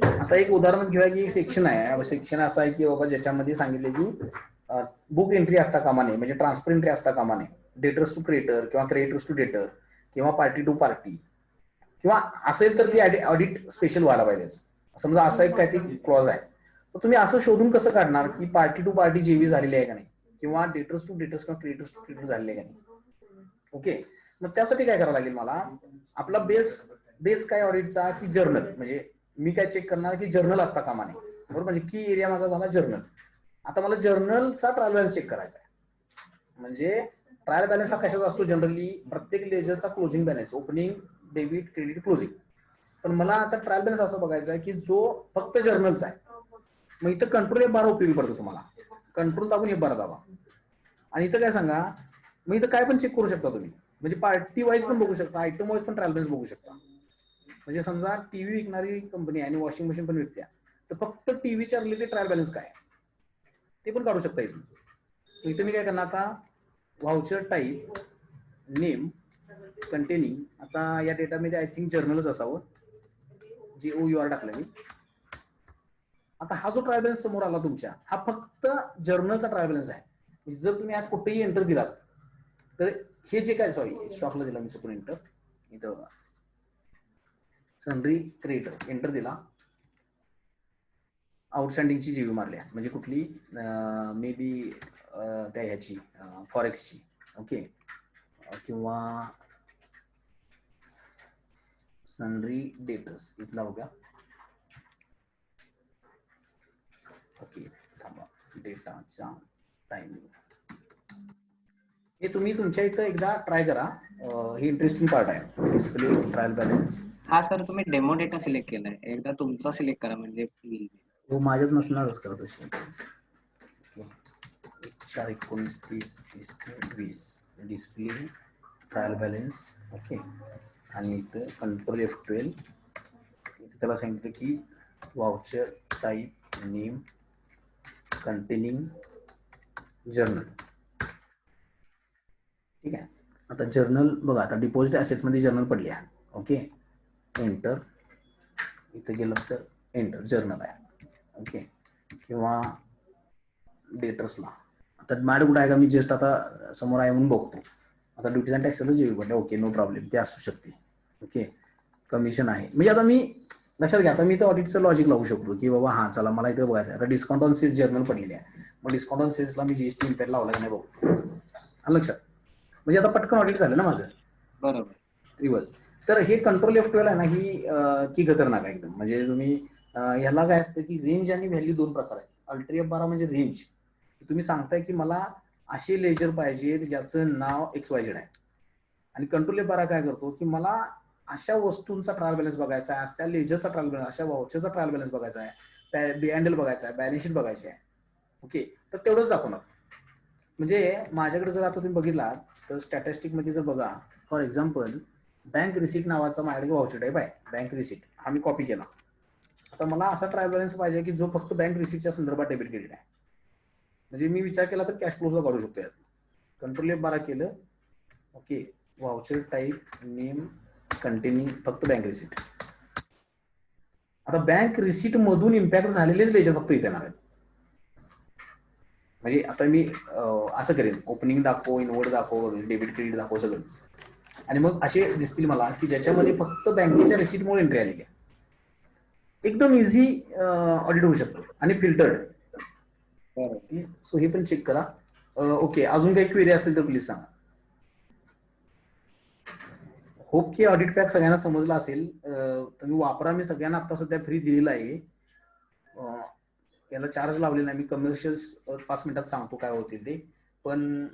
Speaker 1: आता एक उदाहरण घेऊया की एक सेक्शन आहे. सेक्शन असं आहे की बाबा ज्याच्यामध्ये सांगितले की बुक एंट्री असता कामा नये, म्हणजे ट्रान्सफर एंट्री असता कामा नये, डेटर्स टू क्रिएटर किंवा क्रिएटर्स टू डेटर किंवा पार्टी टू पार्टी, किंवा असेल तर ती ऑडिट स्पेशल व्हायला पाहिजे. समजा असा एक काहीतरी क्लॉज आहे, तर तुम्ही असं शोधून कसं काढणार की पार्टी टू पार्टी जेवी झालेली आहे का नाही, किंवा डेटर्स टू डेटर्स किंवा क्रिएटर्स टू क्रिएटर झालेले आहे का नाही. ओके, मग त्यासाठी काय करावं लागेल मला, आपला बेस काय ऑडिटचा की जर्नल, म्हणजे मी काय चेक करणार की जर्नल असता कामा नये, बरोबर. म्हणजे की एरिया माझा झाला जर्नल. आता मला जर्नलचा ट्रायल बॅलन्स चेक करायचा आहे. म्हणजे ट्रायल बॅलन्स हा कशाचा असतो, जनरली प्रत्येक लेजरचा closing balance, opening, debit, credit, closing. पण मला आता ट्रायल बॅलन्स असं बघायचा आहे की जो फक्त जर्नलचा आहे. मग इथं कंट्रोल F12 उपयोगी पडतो तुम्हाला. कंट्रोल दाबून F12 दाबा आणि इथं काय सांगा, मग इथं काय पण चेक करू शकता तुम्ही. म्हणजे पार्टी वाईज पण बघू शकता, आयटम वाईज पण ट्रायल बॅलन्स बघू शकता. म्हणजे समजा टीव्ही विकणारी कंपनी आणि वॉशिंग मशीन पण विकत्या, तर फक्त टीव्हीच्या रिलेटेड ट्रायल बॅलन्स काय ते पण काढू शकता इथून. इथे मी काय करणार आता, व्हाउचर टाईप नेम कंटेनिंग, आता या डेटामध्ये आय थिंक जर्नलच असावं, JOUR टाकलं मी. आता हा जो ट्रायल बॅलन्स समोर आला तुमच्या, हा फक्त जर्नलचा ट्रायल बॅलन्स आहे. जर तुम्ही आज कुठेही एंटर दिलात तर हे जे काय, सॉरी स्टॉकला दिला मी चुकून एंटर, इथं बघा सनरी क्रिएटर एंटर दिला, आउटस्टँडिंगची जीवी मारल्या, म्हणजे कुठली मे बी त्या ह्याची फॉरेक्सची, ओके, किंवा सनरी डेटर्स इथला बघा. ओके थांबा, डेटाचा टाइमिंग हे तुम्ही तुमच्या इथं एकदा ट्राय करा. हे इंटरेस्टिंग पार्ट आहे, डिस्प्ले ट्रायल बॅलन्स.
Speaker 3: हा सर तुम्ही डेमो डेटा सिलेक्ट केलाय, एकदा तुमचा सिलेक्ट करा म्हणजे
Speaker 1: तो माझ्यात नसणारच करत असेल. 4/19/20 डिस्प्ले ट्रायल बॅलन्स, ओके. आणि इथं कंट्रोल F12, त्याला सांगितलं की voucher type name containing journal. ठीक आहे, आता जर्नल बघा, आता डिपॉझिट ऍसेट्स मध्ये जर्नल पडली आहे, ओके. एंटर, इथं गेलं तर एंटर जर्नल आहे, ओके. किंवा डेटर्सला, आता माझ्याकडे कुठं आहे का, मी जस्ट आता समोर आहे म्हणून बघतो. आता ड्युटीज अँड टॅक्सला जेवी पडले, ओके नो प्रॉब्लेम, ते असू शकते, ओके. कमिशन आहे, म्हणजे आता मी लक्षात घ्या, आता मी इथं ऑडिटचं लॉजिक लावू शकतो की बाबा हा चला मला इथं बघायचं आहे. आता डिस्काउंट ऑन सेल्स जर्नल पडलेली आहे, मग डिस्काउंट ऑन सेल्सला मी GST इम्पॅक्ट लावला की नाही बघू, लक्षात. म्हणजे आता पटकन ऑडिट झालं ना माझं,
Speaker 3: बरोबर.
Speaker 1: रिव्हर्स. तर हे कंट्रोल F12 आहे ना, ही की खतरनाक आहे एकदम. म्हणजे तुम्ही ह्याला काय असतं की रेंज आणि व्हॅल्यू दोन प्रकार आहेत. अल्ट्रा F12 म्हणजे रेंज, तुम्ही सांगताय की मला असे लेजर पाहिजे ज्याचं नाव XYZ आहे. आणि कंट्रोल F12 काय करतो की मला अशा वस्तूंचा ट्रायल बॅलन्स बघायचा आहे, अशा लेजरचा ट्रायल बॅलन्स, अशा वाउचरचा ट्रायल बॅलन्स बघायचा आहे, बिअँडल बघायचा आहे, बॅलन्स शीट बघायची आहे, ओके. तर तेवढंच दाखवणार. म्हणजे माझ्याकडे जर आता तुम्ही बघितला तर स्टॅटिस्टिक मध्ये जर बघा, फॉर एक्झाम्पल बँक रिसिट नावाचा माझ्याकडे वाउचर टाईप आहे, बँक रिसिट, हा मी कॉपी केला. आता मला असा ट्रायल बॅलन्स पाहिजे की जो फक्त बँक रिसिटच्या संदर्भात डेबिट क्रेडिट आहे. म्हणजे मी विचार केला तर कॅश फ्लोला काढू शकतो यात. कंट्रोल F12 केलं, okay. Voucher type name containing फक्त बँक रिसिट. आता बँक रिसिट मधून इम्पॅक्ट झालेलेच लेजर फक्त इथे येणार आहेत. म्हणजे आता मी असं करेन, ओपनिंग दाखव, इनवर्ड दाखव, डेबिट क्रेडिट दाखव, सगळंच. आणि मग असे दिसतील मला की ज्याच्यामध्ये फक्त बँकेच्या रिसिटमुळे एंट्री आलेली आहे. एकदम इझी ऑडिट होऊ शकतो आणि फिल्टर्ड. सो हे पण चेक करा. ओके, अजून काही क्वेरी असेल तर प्लीज सांगा. होप की ऑडिट पॅक सगळ्यांना समजला असेल. तुम्ही वापरा, मी सगळ्यांना आता सध्या फ्री दिलेला आहे. याला चार्ज लावलेला नाही मी, कमर्शियल्स 5 मिनिटात सांगतो काय होतील ते. पण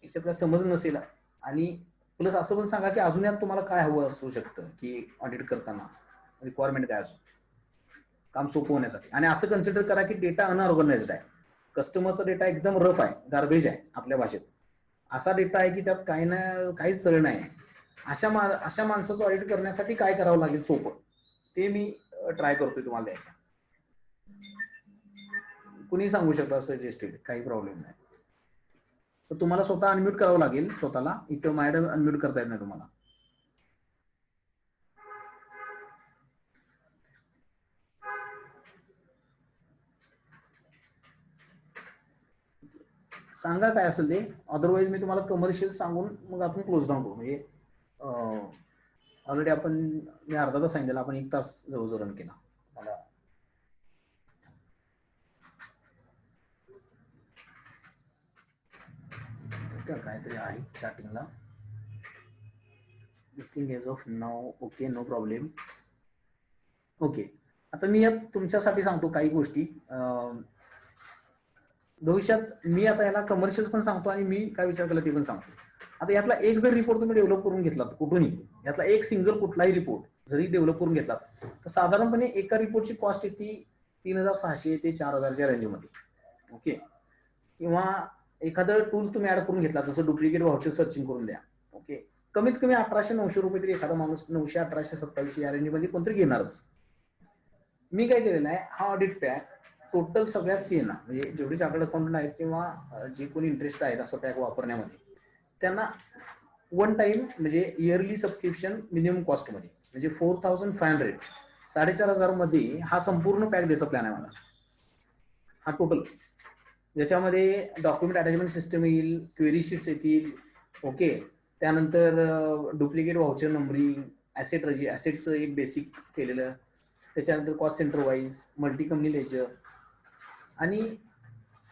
Speaker 1: याच्यात काय समज नसेल, आणि प्लस असं पण सांगा की अजून यात तुम्हाला काय हवं असू शकतं की ऑडिट करताना रिक्वायरमेंट काय असू. काम सोपं होण्यासाठी. आणि असं कन्सिडर करा की डेटा अनऑर्गनाइज्ड आहे, कस्टमरचा डेटा एकदम रफ आहे, गार्बेज आहे आपल्या भाषेत, असा डेटा आहे की त्यात काही ना काहीच सळ नाही. अशा माणसाचं ऑडिट करण्यासाठी काय करावं लागेल सोपं, ते मी ट्राय करतोय तुम्हाला द्यायचं. कुणी सांगू शकता सजेस्टेड, काही प्रॉब्लेम नाही. तर तुम्हाला स्वतः अनम्यूट करावं लागेल स्वतःला. इथं माझ्याकडे अनम्यूट करता येत नाही तुम्हाला. सांगा काय असेल ते, अदरवाईज मी तुम्हाला कमर्शियल सांगून मग आपण क्लोज डाऊन करू. म्हणजे ऑलरेडी आपण, मी अर्धा तास सांगितलं, आपण 1 तास जवळजवळ रन केला. मला काहीतरी आहे चॅटिंगला. एज ऑफ नाव ओके, नो प्रॉब्लेम. ओके, आता मी यात तुमच्यासाठी सांगतो काही गोष्टी. भविष्यात मी आता याला कमर्शियल पण सांगतो आणि मी काय विचार केला ते पण सांगतो. आता यातला एक जर रिपोर्ट तुम्ही डेव्हलप करून घेतला कुठूनही, यातला एक सिंगल कुठलाही रिपोर्ट जरी डेव्हलप करून घेतला तर साधारणपणे एका रिपोर्टची कॉस्ट येते 3600 ते 4000च्या रेंजमध्ये. ओके, किंवा एखादं टूल तुम्ही ऍड करून घेतला, जसं डुप्लिकेट व्हाउचर सर्चिंग करून द्या. ओके, कमीत कमी 1800-900 रुपये तरी एखादा माणूस 900, 1800, 2700 या रेंजमध्ये कोणतरी घेणारच. मी काय केलेलं आहे, हा ऑडिट पॅक टोटल सगळ्यात सीएना, म्हणजे जेवढे चार्टर्ड अकाउंटंट आहेत किंवा जे कोणी इंटरेस्ट आहेत असं पॅक वापरण्यामध्ये, त्यांना वन टाइम म्हणजे इयरली सबस्क्रिप्शन मिनिमम कॉस्टमध्ये, म्हणजे 4500, 4500 मध्ये हा संपूर्ण पॅक द्यायचा प्लॅन आहे मला, हा टोटल. ज्याच्यामध्ये डॉक्युमेंट अटॅचमेंट सिस्टम येईल, क्वेरी शीट्स येतील. ओके, त्यानंतर डुप्लिकेट व्हाउचर नंबरिंग, ॲसेटचं एक बेसिक केलेलं, त्याच्यानंतर cost centre wise, multi company ledger आणि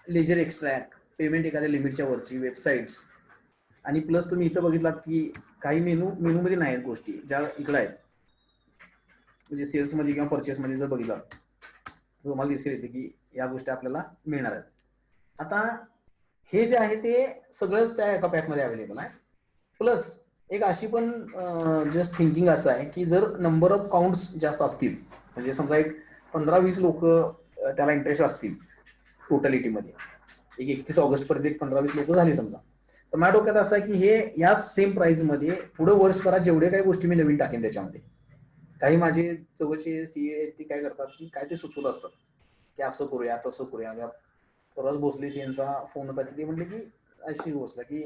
Speaker 1: लेजर एक्स्ट्रॅक्ट, पेमेंट एखाद्या लिमिटच्या वरची, वेबसाईट्स. आणि प्लस तुम्ही इथं बघितलात की काही मेनूमध्ये नाही आहेत गोष्टी ज्या इकडे आहेत, म्हणजे सेल्समध्ये किंवा परचेसमध्ये जर बघितलं तुम्हाला दिसेल येते की या गोष्टी आपल्याला मिळणार आहेत. आता हे जे आहे ते सगळंच त्या एका पॅकमध्ये अवेलेबल आहे. प्लस एक अशी पण जस्ट थिंकिंग असं आहे की जर नंबर ऑफ काउंट्स जास्त असतील, म्हणजे समजा एक 15-20 लोक त्याला इंटरेस्ट असतील टोटलिटीमध्ये, एक 31 ऑगस्ट पर्यंत एक 15-20 लोक झाली समजा, तर माझ्या डोक्यात असं आहे की हे याच सेम प्राइसमध्ये पुढे वर्षभरात जेवढे काही गोष्टी मी नवीन टाकेन त्याच्यामध्ये, काही माझे जवळचे सीए ते काय करतात की काय ते सुचवत असतात की असं करूया तसं करूया. परवाच भोसले सीएनचा फोन होता की ते म्हणले की अशी गोष्ट की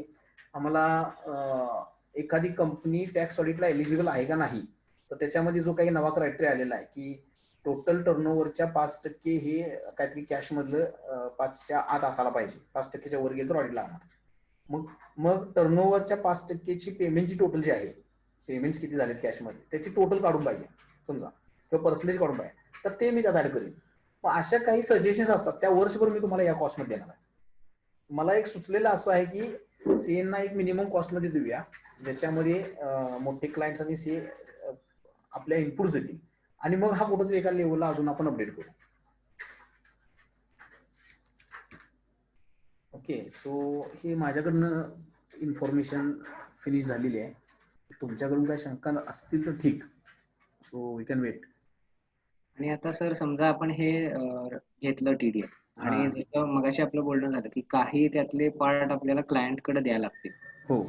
Speaker 1: आम्हाला एखादी कंपनी टॅक्स ऑडिटला एलिजिबल आहे का नाही, तर त्याच्यामध्ये जो काही नवा क्रायटेरिया आलेला आहे की टोटल टर्नओव्हरच्या 5% हे काहीतरी कॅश मधलं 5च्या आत असायला पाहिजे, 5%च्या वर गेलं तर ऑडिट लागणार. मग टर्नओव्हरच्या 5%ची पेमेंटची टोटल जी आहे, पेमेंट्स किती झालेत कॅशमध्ये त्याची टोटल काढून पाहिजे समजा, किंवा पर्सेंटेज काढून पाहिजे, तर ते मी त्यात ऍड करेन. मग अशा काही सजेशन्स असतात त्या वर्षभर मी तुम्हाला या कॉस्टमध्ये देणार आहे. मला एक सुचलेलं असं आहे की सीएनना एक मिनिमम कॉस्टमध्ये देऊया, ज्याच्यामध्ये मोठे क्लायंट्स आणि सीए आपल्या इनपुट्स देतील आणि मग हा कुठेतरी एका लेवलला अजून आपण अपडेट करू. ओके, सो हे माझ्याकडनं इन्फॉर्मेशन फिनिश झालेली आहे. तुमच्याकडून काही शंका असतील तर ठीक, सो वी कॅन वेट.
Speaker 3: आणि आता सर समजा आपण हे घेतलं टीडीएफ आणि जसं मगाशी आपलं बोलणं झालं की काही त्यातले पार्ट आपल्याला क्लायंटकडे द्यायला लागतील.
Speaker 1: हो,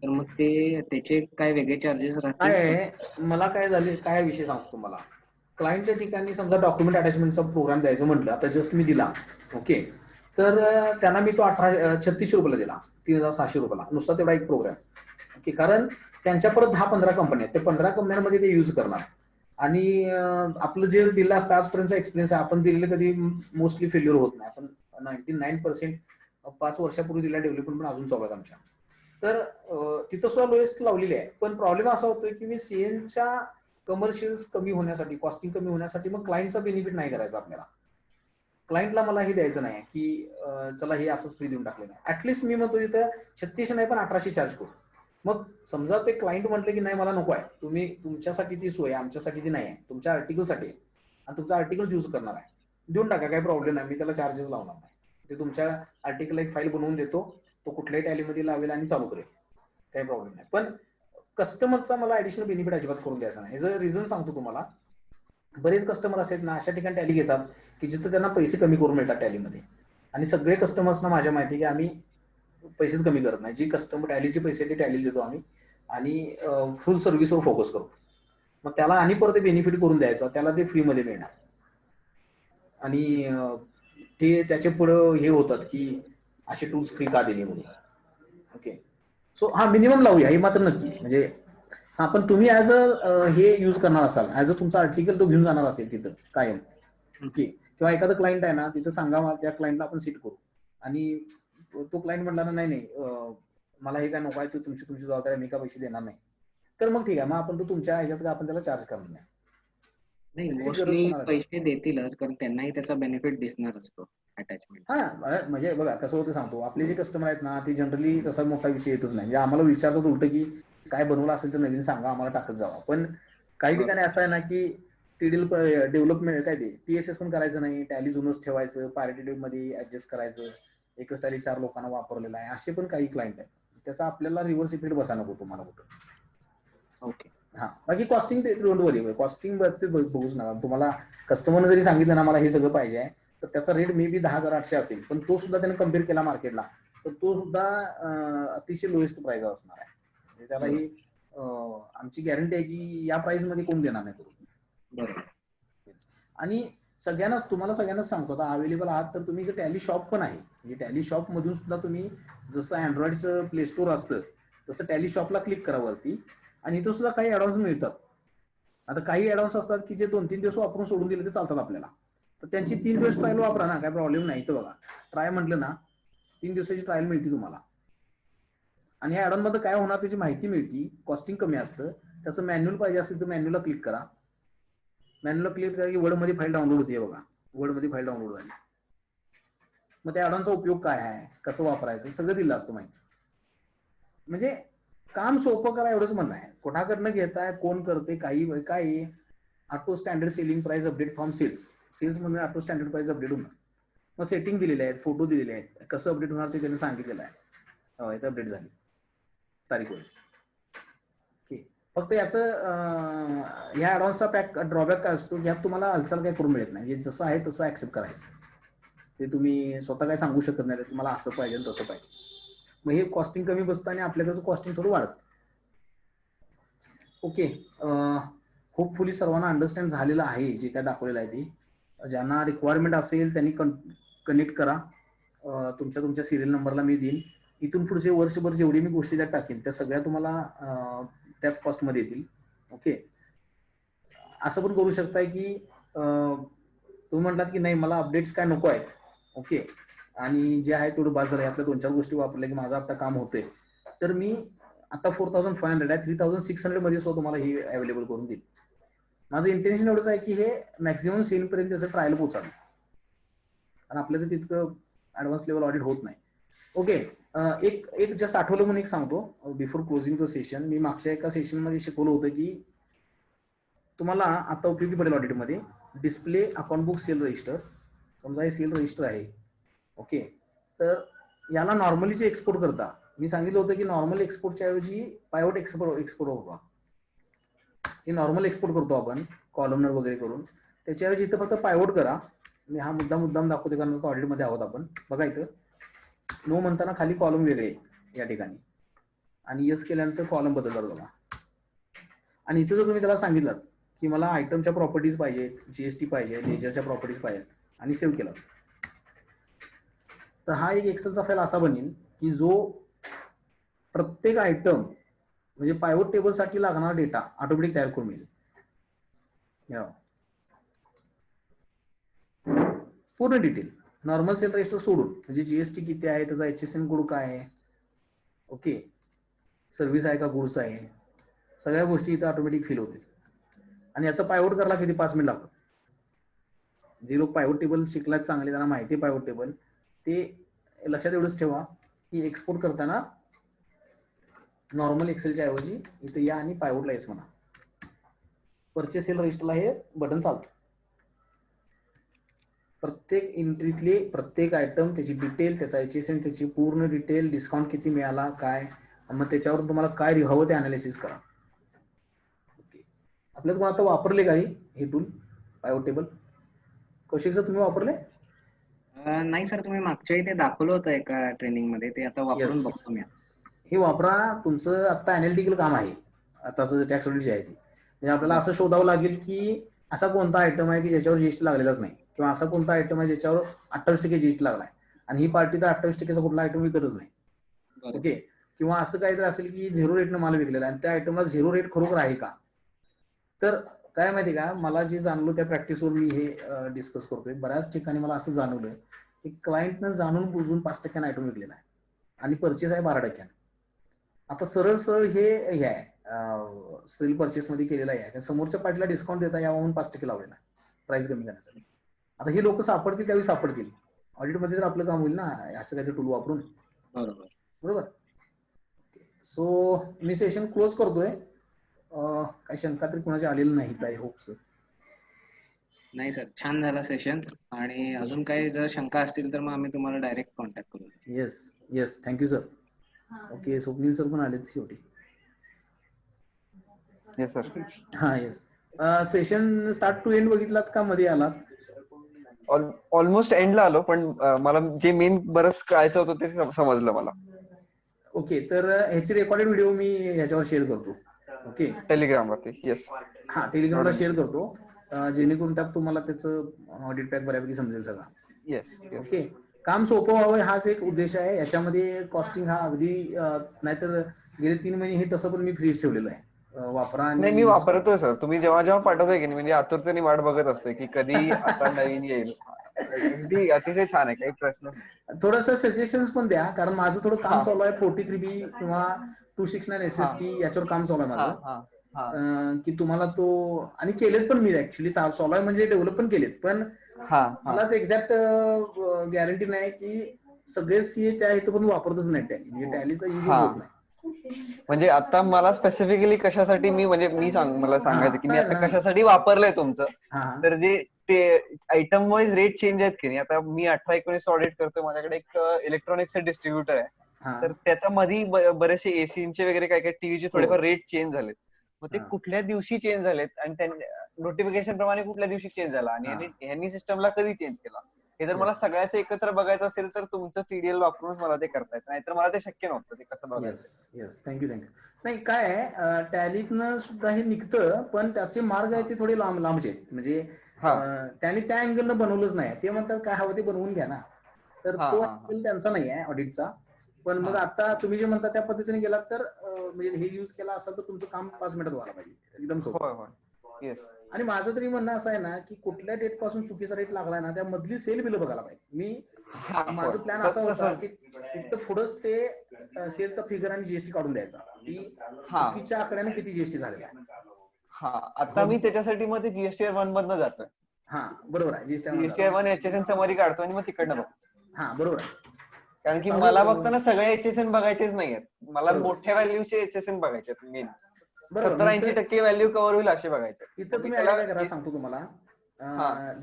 Speaker 3: तर मग त्याचे काय वेगळे चार्जेस
Speaker 1: काय
Speaker 3: राहतील?
Speaker 1: आहे, मला काय झाले, काय विषय सांगतो तुम्हाला. क्लायंटच्या ठिकाणी समजा डॉक्युमेंट अटॅचमेंटचा प्रोग्राम द्यायचं म्हटलं, आता जस्ट मी दिला. ओके, तर त्यांना मी तो 3600 रुपयाला दिला, 3600 रुपयाला नुसता तेवढा एक प्रोग्राम. ओके, कारण त्यांच्या परत 10-15 कंपन्या आहेत, ते 15 कंपन्यांमध्ये ते यूज करणार. आणि आपलं जे दिलं असतं आजपर्यंतचा एक्सपिरियन्स आहे, आपण दिलेलं कधी मोस्टली फेल्युअर होत नाही. आपण 99% 5 वर्षापूर्वी दिलेला डेव्हलपमेंट पण अजून चालू आहेत आमच्या. तर तिथं सुद्धा लोएस्ट लावलेली आहे. पण प्रॉब्लेम असा होतोय की मी सीएनच्या कमर्शियल्स कमी होण्यासाठी, कॉस्टिंग कमी होण्यासाठी मग क्लायंटचा बेनिफिट नाही करायचा आपल्याला. क्लायंटला मला हे द्यायचं नाही की चला हे असंच फ्री देऊन टाकलं नाही. ऍटलीस्ट मी म्हणतो तिथं 3600 नाही पण 1800 चार्ज करू. मग समजा ते क्लायंट म्हटले की नाही मला नको आहे, तुम्ही तुमच्यासाठी ती सोय, आमच्यासाठी ती नाही आहे, तुमच्या आर्टिकलसाठी आहे आणि तुमचा आर्टिकल यूज करणार आहे, देऊन टाका, काही प्रॉब्लेम नाही, मी त्याला चार्जेस लावणार नाही. ते तुमच्या आर्टिकल एक फाईल बनवून देतो, तो कुठल्याही टॅलीमध्ये लावेल आणि चालू करेल, काही प्रॉब्लेम नाही. पण कस्टमरचा मला ऍडिशनल बेनिफिट अजिबात करून द्यायचा नाही. याचं रिझन सांगतो तुम्हाला. बरेच कस्टमर असेल ना अशा ठिकाणी टॅली घेतात की जिथं त्यांना पैसे कमी करून मिळतात टॅलीमध्ये. आणि सगळे कस्टमर्सना माझ्या माहिती की आम्ही पैसेच कमी करत नाही. जी कस्टमर टॅलीचे पैसे ते टॅली देतो आम्ही आणि फुल सर्व्हिसवर फोकस करतो. मग त्याला आणि परत बेनिफिट करून द्यायचा, त्याला ते फ्रीमध्ये मिळणार. आणि ते त्याचे पुढं हे होतात की असे टूल्स फ्री का दिले म्हणून. ओके, सो हा मिनिमम लावूया हे मात्र नक्की. म्हणजे हा, पण तुम्ही ऍज अ हे यूज करणार असाल, ऍज अ तुमचा आर्टिकल तो घेऊन जाणार असेल तिथं कायम. ओके, किंवा एखादं क्लायंट आहे ना तिथं सांगा मला त्या क्लायंटला आपण सीट करू आणि तो क्लायंट म्हणला ना नाही नाही मला हे काय नको आहे, तुमची जबाबदारी, मी का पैसे देणार नाही, तर मग ठीक आहे, मग आपण तो तुमच्या ह्याच्यात आपण त्याला चार्ज करणार नाही.
Speaker 3: नाही,
Speaker 1: त्याची गरज
Speaker 3: मोस्टली
Speaker 1: कोणाला नाही.
Speaker 3: पैसे देतीलच कारण त्यांनाही त्याचा बेनिफिट दिसणार असतो अटॅचमेंट.
Speaker 1: हा, म्हणजे बघा कसं होतं सांगतो, आपले जे कस्टमर आहेत ना ते जनरली तसा मोठा विषय येतच नाही. म्हणजे आम्हाला विचारतात उलट की काय बनवलं असेल तर नवीन सांगा, आम्हाला टाकत जावा. पण काही ठिकाणी असं आहे ना की डेव्हलपमेंट काय ते TSS पण करायचं नाही, टॅली जुनच ठेवायचं, पार्टिटिव्ह मध्ये ऍडजस्ट करायचं, एकच टॅली 4 लोकांना वापरलेला आहे, असे पण काही क्लायंट आहेत. त्याचा आपल्याला रिव्हर्स इफेक्ट बसा नको तुम्हाला कुठं.
Speaker 3: ओके.
Speaker 1: हा, बाकी कॉस्टिंग ते डोंट वरी, कॉस्टिंग बघूच नका. तुम्हाला कस्टमरने जरी सांगितलं ना मला हे सगळं पाहिजे आहे, तर त्याचा रेट मे बी 10,800 असेल, पण तो सुद्धा त्याने कम्पेअर केला मार्केटला तर तो सुद्धा अतिशय लोएस्ट प्राइस असणार आहे. म्हणजे त्याला ही आमची गॅरंटी आहे की या प्राइस मध्ये कोण देणार नाही करून.
Speaker 3: बरोबर.
Speaker 1: आणि तुम्हाला सगळ्यांनाच सांगतो, आता अवेलेबल आहात तर तुम्ही टॅली शॉप पण आहे. म्हणजे टॅली शॉप मधून सुद्धा तुम्ही जसं अँड्रॉइडचं प्ले स्टोर असतं तसं टॅली शॉपला क्लिक करा वरती आणि इथं सुद्धा काही ऍडव्हान्स मिळतात. आता काही ऍडव्हान्स असतात की जे 2-3 दिवस वापरून सोडून दिले ते चालतात आपल्याला, तर त्यांची 3 दिवस ट्रायल वापरा ना, काय प्रॉब्लेम नाही. तर बघा, ट्राय म्हटलं ना 3 दिवसाची ट्रायल मिळते तुम्हाला. आणि ह्या ऍडव्हान्स मध्ये काय होणार त्याची माहिती मिळते, कॉस्टिंग कमी असतं. त्याचं मॅन्युअल पाहिजे असेल तर मॅन्युअलला क्लिक करा. मॅन्युअल क्लिक करा की वर्ड मध्ये फाईल डाउनलोड होते. बघा, वर्ड मध्ये फाईल डाउनलोड झाली. मग त्या ऍडव्हान्सचा उपयोग काय आहे, कसं वापरायचं, सगळं दिलं असतं माहिती. म्हणजे काम सोपं करा एवढंच म्हणणं आहे. कोणाकडनं घेताय, कोण करते, काही काय auto standard selling price update from sales म्हणजे ऑटो स्टँडर्ड प्राइस अपडेट होणार. मग सेटिंग दिलेले आहेत, फोटो दिलेले आहेत, कसं अपडेट होणार ते त्यांनी सांगितलेलं आहे. इथं अपडेट झाली तारीख वेळेस. ओके, फक्त याचं ह्या ऍडव्हान्सचा ड्रॉबॅक काय असतो, यात तुम्हाला हालचाल काय करून मिळत नाही. जसं आहे तसं ऍक्सेप्ट करायचं. ते तुम्ही स्वतः काय सांगू शकत नाही तुम्हाला असं पाहिजे तसं पाहिजे. मग हे कॉस्टिंग कमी बसतं आणि आपल्याकडचं कॉस्टिंग थोडं वाढतं. ओके, होपफुली सर्वांना अंडरस्टँड झालेलं आहे जे काय दाखवलेलं आहे ते. ज्यांना रिक्वायरमेंट असेल त्यांनी कनेक्ट करा. तुमच्या सिरियल नंबरला मी देईन. इथून पुढचे वर्षभर जेवढी मी गोष्टी त्यात टाकेन त्या सगळ्या तुम्हाला त्याच कॉस्टमध्ये येतील. ओके, असं पण करू शकताय की तुम्ही म्हटलात की नाही मला अपडेट्स काय नको आहेत. ओके, आणि जे आहे तेवढं बाजार आहे, यातल्या 2-4 गोष्टी वापरल्या की माझं आता काम होतंय, तर मी आता 4,500 आहे, 3,600 मध्ये सुद्धा तुम्हाला हे अवेलेबल करून देईल. माझं इंटेन्शन एवढंच आहे की हे मॅक्झिमम सेल पर्यंत त्याचं ट्रायल पोहोचावं, कारण आपल्याला तितकं ऍडव्हान्स लेवल ऑडिट होत नाही. ओके, एक जस्ट आठवलं म्हणून एक सांगतो बिफोर क्लोजिंग द सेशन. मी मागच्या एका सेशन मध्ये शिकवलं होतं की तुम्हाला आता उपयोगी पडेल ऑडिटमध्ये display account book sale register. समजा हे सेल रजिस्टर आहे. ओके, तर याला नॉर्मली जे एक्सपोर्ट करता, मी सांगितलं होतं की नॉर्मल एक्सपोर्टच्या ऐवजी पायवट एक्सपोर्ट होतो. हे नॉर्मल एक्सपोर्ट करतो आपण कॉलमनर वगैरे करून, त्याच्याऐवजी इथं फक्त पायवट करा. मी हा मुद्दाम दाखवते कारण ऑडिटमध्ये आहोत आपण. बघा इथं नो म्हणताना खाली कॉलम वेगळे या ठिकाणी आणि यस केल्यानंतर कॉलम बदलतात बघा. आणि इथं जर तुम्ही त्याला सांगितलं की मला आयटमच्या प्रॉपर्टीज पाहिजेत, GST पाहिजे, लेजरच्या प्रॉपर्टीज पाहिजेत आणि सेव्ह केला, तर हा एक एक्सेलचा फाईल असा बनेल की जो प्रत्येक आयटम म्हणजे पायवट टेबलसाठी लागणारा डेटा ऑटोमॅटिक तयार करून मिळेल. पूर्ण डिटेल नॉर्मल सेल रजिस्टर सोडून, म्हणजे GST किती आहे, त्याचा HSN कोड काय आहे, ओके, सर्व्हिस आहे का गुड्स आहे, सगळ्या गोष्टी इथं ऑटोमॅटिक फिल होतील. आणि याचा पायवट करायला किती 5 मिनिट लागतात. जे लोक पायवट टेबल शिकलात चांगले, त्यांना माहिती आहे पायवट टेबल, ते लक्षात एवढंच ठेवा की एक्सपोर्ट करताना नॉर्मल एक्सेलच्या ऐवजी इथं या आणि पायवटला येस म्हणा. परचेस सेल रजिस्टरला हे बटन चालतं. प्रत्येक एंट्रीतले प्रत्येक आयटम, त्याची डिटेल, त्याचा HSN, त्याची पूर्ण डिटेल, डिस्काउंट किती मिळाला काय, मग त्याच्यावरून तुम्हाला काय हवं ते अनालिसिस करा. ओके, आपल्या तुम्हाला आता वापरले काही हे टूल पायवट टेबल कौशिक सर तुम्ही वापरले?
Speaker 3: नाही सर, तुम्ही मागच्या ते दाखवलं होतं एका ट्रेनिंग मध्ये, ते आता वापरून
Speaker 1: येस,
Speaker 3: बघतो मी.
Speaker 1: हे वापरा. तुमचं आता अनालिटिकल काम आहे आताचं टॅक्स ऑडिट जे आहे ती, म्हणजे आपल्याला
Speaker 3: बरं.
Speaker 1: असं शोधावं लागेल की असा कोणता आयटम आहे की ज्याच्यावर जीएसटी लागलेलाच नाही, किंवा असा कोणता आयटम आहे ज्याच्यावर 28% जीएसटी लागलाय आणि ही पार्टी तर 28%चा कुठला आयटम विकतच नाही.
Speaker 3: बरं.
Speaker 1: ओके. किंवा असं काहीतरी असेल की 0 रेटनं माल विकलेला आहे आणि त्या आयटमला 0 रेट खरोखर आहे का. तर काय माहिती का, मला जे जाणलं त्या प्रॅक्टिसवर मी हे डिस्कस करतोय. बऱ्याच ठिकाणी मला असं जाणवलं की क्लायंटनं जाणून बुजून 5% आयटम विकलेला आहे आणि परचेस आहे 12%. आता सरळ सरळ हे आहे सेल परचेस मध्ये केलेलं आहे, समोरच्या पार्टीला डिस्काउंट देता यावं म्हणून 5% लावलेला प्राइस कमी करण्यासाठी. आता हे लोक सापडतील त्यावेळी सापडतील, ऑडिटमध्ये तर आपलं काम होईल ना असं काहीतरी टूल वापरून.
Speaker 3: बरोबर.
Speaker 1: बरोबर. सो मी सेशन क्लोज करतोय. काही शंका तरी कोणाची आलेली नाही. I hope sir.
Speaker 3: नाही सर, छान झाला सेशन. आणि अजून काही जर शंका असतील तर मग आम्ही तुम्हाला डायरेक्ट कॉन्टॅक्ट करू.
Speaker 1: Yes yes, thank you sir. Okay, Swapnil sir पण आलेत शेवटी.
Speaker 4: Yes sir.
Speaker 1: हा yes. Session start to end बघितलात का, मध्ये आलात?
Speaker 4: ऑलमोस्ट एंडला आलो, पण मला जे मेन बरंच कळायचं होतं ते समजलं मला.
Speaker 1: ओके, तर ह्याची रेकॉर्डेड व्हिडिओ मी ह्याच्यावर शेअर करतो. ओके,
Speaker 4: टेलिग्रामवरती. येस.
Speaker 1: हा टेलिग्रामला शेअर करतो, जेणेकरून त्यात तुम्हाला त्याचं ऑडिट पॅक बऱ्यापैकी समजेल सगळा.
Speaker 4: येस.
Speaker 1: ओके, काम सोपं व्हावं हाच एक उद्देश आहे. याच्यामध्ये कॉस्टिंग हा अगदी नाहीतर गेले 3 महिने हे तसं पण मी फ्रीज ठेवलेलं आहे. वापरा आणि
Speaker 4: नाही, मी वापरतोय सर. तुम्ही जेव्हा जेव्हा पाठवताय की नाही, म्हणजे आतुरतेने वाट बघत असतोय की कधी आता नवीन येईल. अगदी अतिशय छान आहे, काही प्रश्न नाही.
Speaker 1: थोडस सजेशन्स पण द्या, कारण माझं थोडं काम
Speaker 4: हा.
Speaker 1: चालू आहे 43B किंवा 269 SST याच्यावर काम चालू आहे
Speaker 4: हा
Speaker 1: माझं.
Speaker 4: हा हा
Speaker 1: की तुम्हाला तो आणि केलेत पण मी ऍक्च्युली चालू आहे, म्हणजे डेव्हलप पण केलेत, पण
Speaker 4: हा हा
Speaker 1: मलाच एक्झॅक्ट गॅरंटी नाही की सगळे सीए त्या इथं पण वापरतच नाही टॅली, म्हणजे टॅलीचा युजच
Speaker 4: हा.
Speaker 1: होत नाही.
Speaker 4: म्हणजे आता मला स्पेसिफिकली कशासाठी मला
Speaker 1: हा,
Speaker 4: सांगायचं की मी
Speaker 1: सांगा
Speaker 4: आता
Speaker 1: ना.
Speaker 4: कशासाठी वापरलंय तुमचं.
Speaker 1: हा
Speaker 4: तर जे ते आयटम वाईज रेट चेंज आहेत की नाही, आता मी 18-19 ऑडिट करतोय, माझ्याकडे एक इलेक्ट्रॉनिक्सचं डिस्ट्रीब्युटर आहे.
Speaker 1: हा
Speaker 4: तर त्याच्यामध्ये बरेचसे एसीचे वगैरे काय काय टीव्हीचे थोडेफार रेट चेंज झालेत. मग ते
Speaker 1: हा.
Speaker 4: कुठल्या दिवशी चेंज झालेत आणि नोटिफिकेशन प्रमाणे कुठल्या दिवशी चेंज झाला आणि ह्यांनी सिस्टमला कधी चेंज केला, हे जर मला
Speaker 1: Yes.
Speaker 4: सगळ्याचं एकत्र बघायचं असेल तर तुमचं टीडीएल वापरूनच मला ते करता येतं, नाहीतर मला ते शक्य नव्हतं ते कसं बघायचं.
Speaker 1: Yes yes, thank you. नाही काय आहे, टॅलीतनं सुद्धा हे निघतं, पण त्याचे मार्ग आहेत ते थोडे लांबचे आहेत. म्हणजे त्यांनी त्या अँगलनं बनवलंच नाही. ते म्हणतात काय हवं ते बनवून घ्या ना, तर तो अँगल त्यांचा नाही आहे ऑडिटचा. पण मग आता तुम्ही जे म्हणता त्या पद्धतीने गेलात तर म्हणजे हे यूज केला असाल तर तुमचं काम 5 मिनिटात व्हायला पाहिजे, एकदम सोपं. आणि माझं तरी म्हणणं असं आहे ना की कुठल्या डेट पासून चुकीचा रेट लागलाय ना, त्या मधली सेल बिल बघायला पाहिजे. माझं प्लॅन असा होता की तिथं पुढंच ते सेलचा फिगर आणि जीएसटी काढून द्यायचा की चुकीच्या आकड्याने किती जीएसटी झालेला आहे.
Speaker 4: हा, आता मी त्याच्यासाठी मग ते जीएसटी 1 मधनं जातोय.
Speaker 1: हा बरोबर आहे,
Speaker 4: जीएसटी 1 HSN समरी काढतो आणि मग तिकडनं बघतो.
Speaker 1: हा बरोबर आहे,
Speaker 4: कारण की मला बघताना सगळे एचएसएन बघायचेच नाहीयेत, मला मोठ्या व्हॅल्यूचे एचएसएन बघायचे मेन. 70-80% व्हॅल्यू कव्हर होईल असे बघायचे.
Speaker 1: इथं तुम्ही काय करा सांगतो तुम्हाला.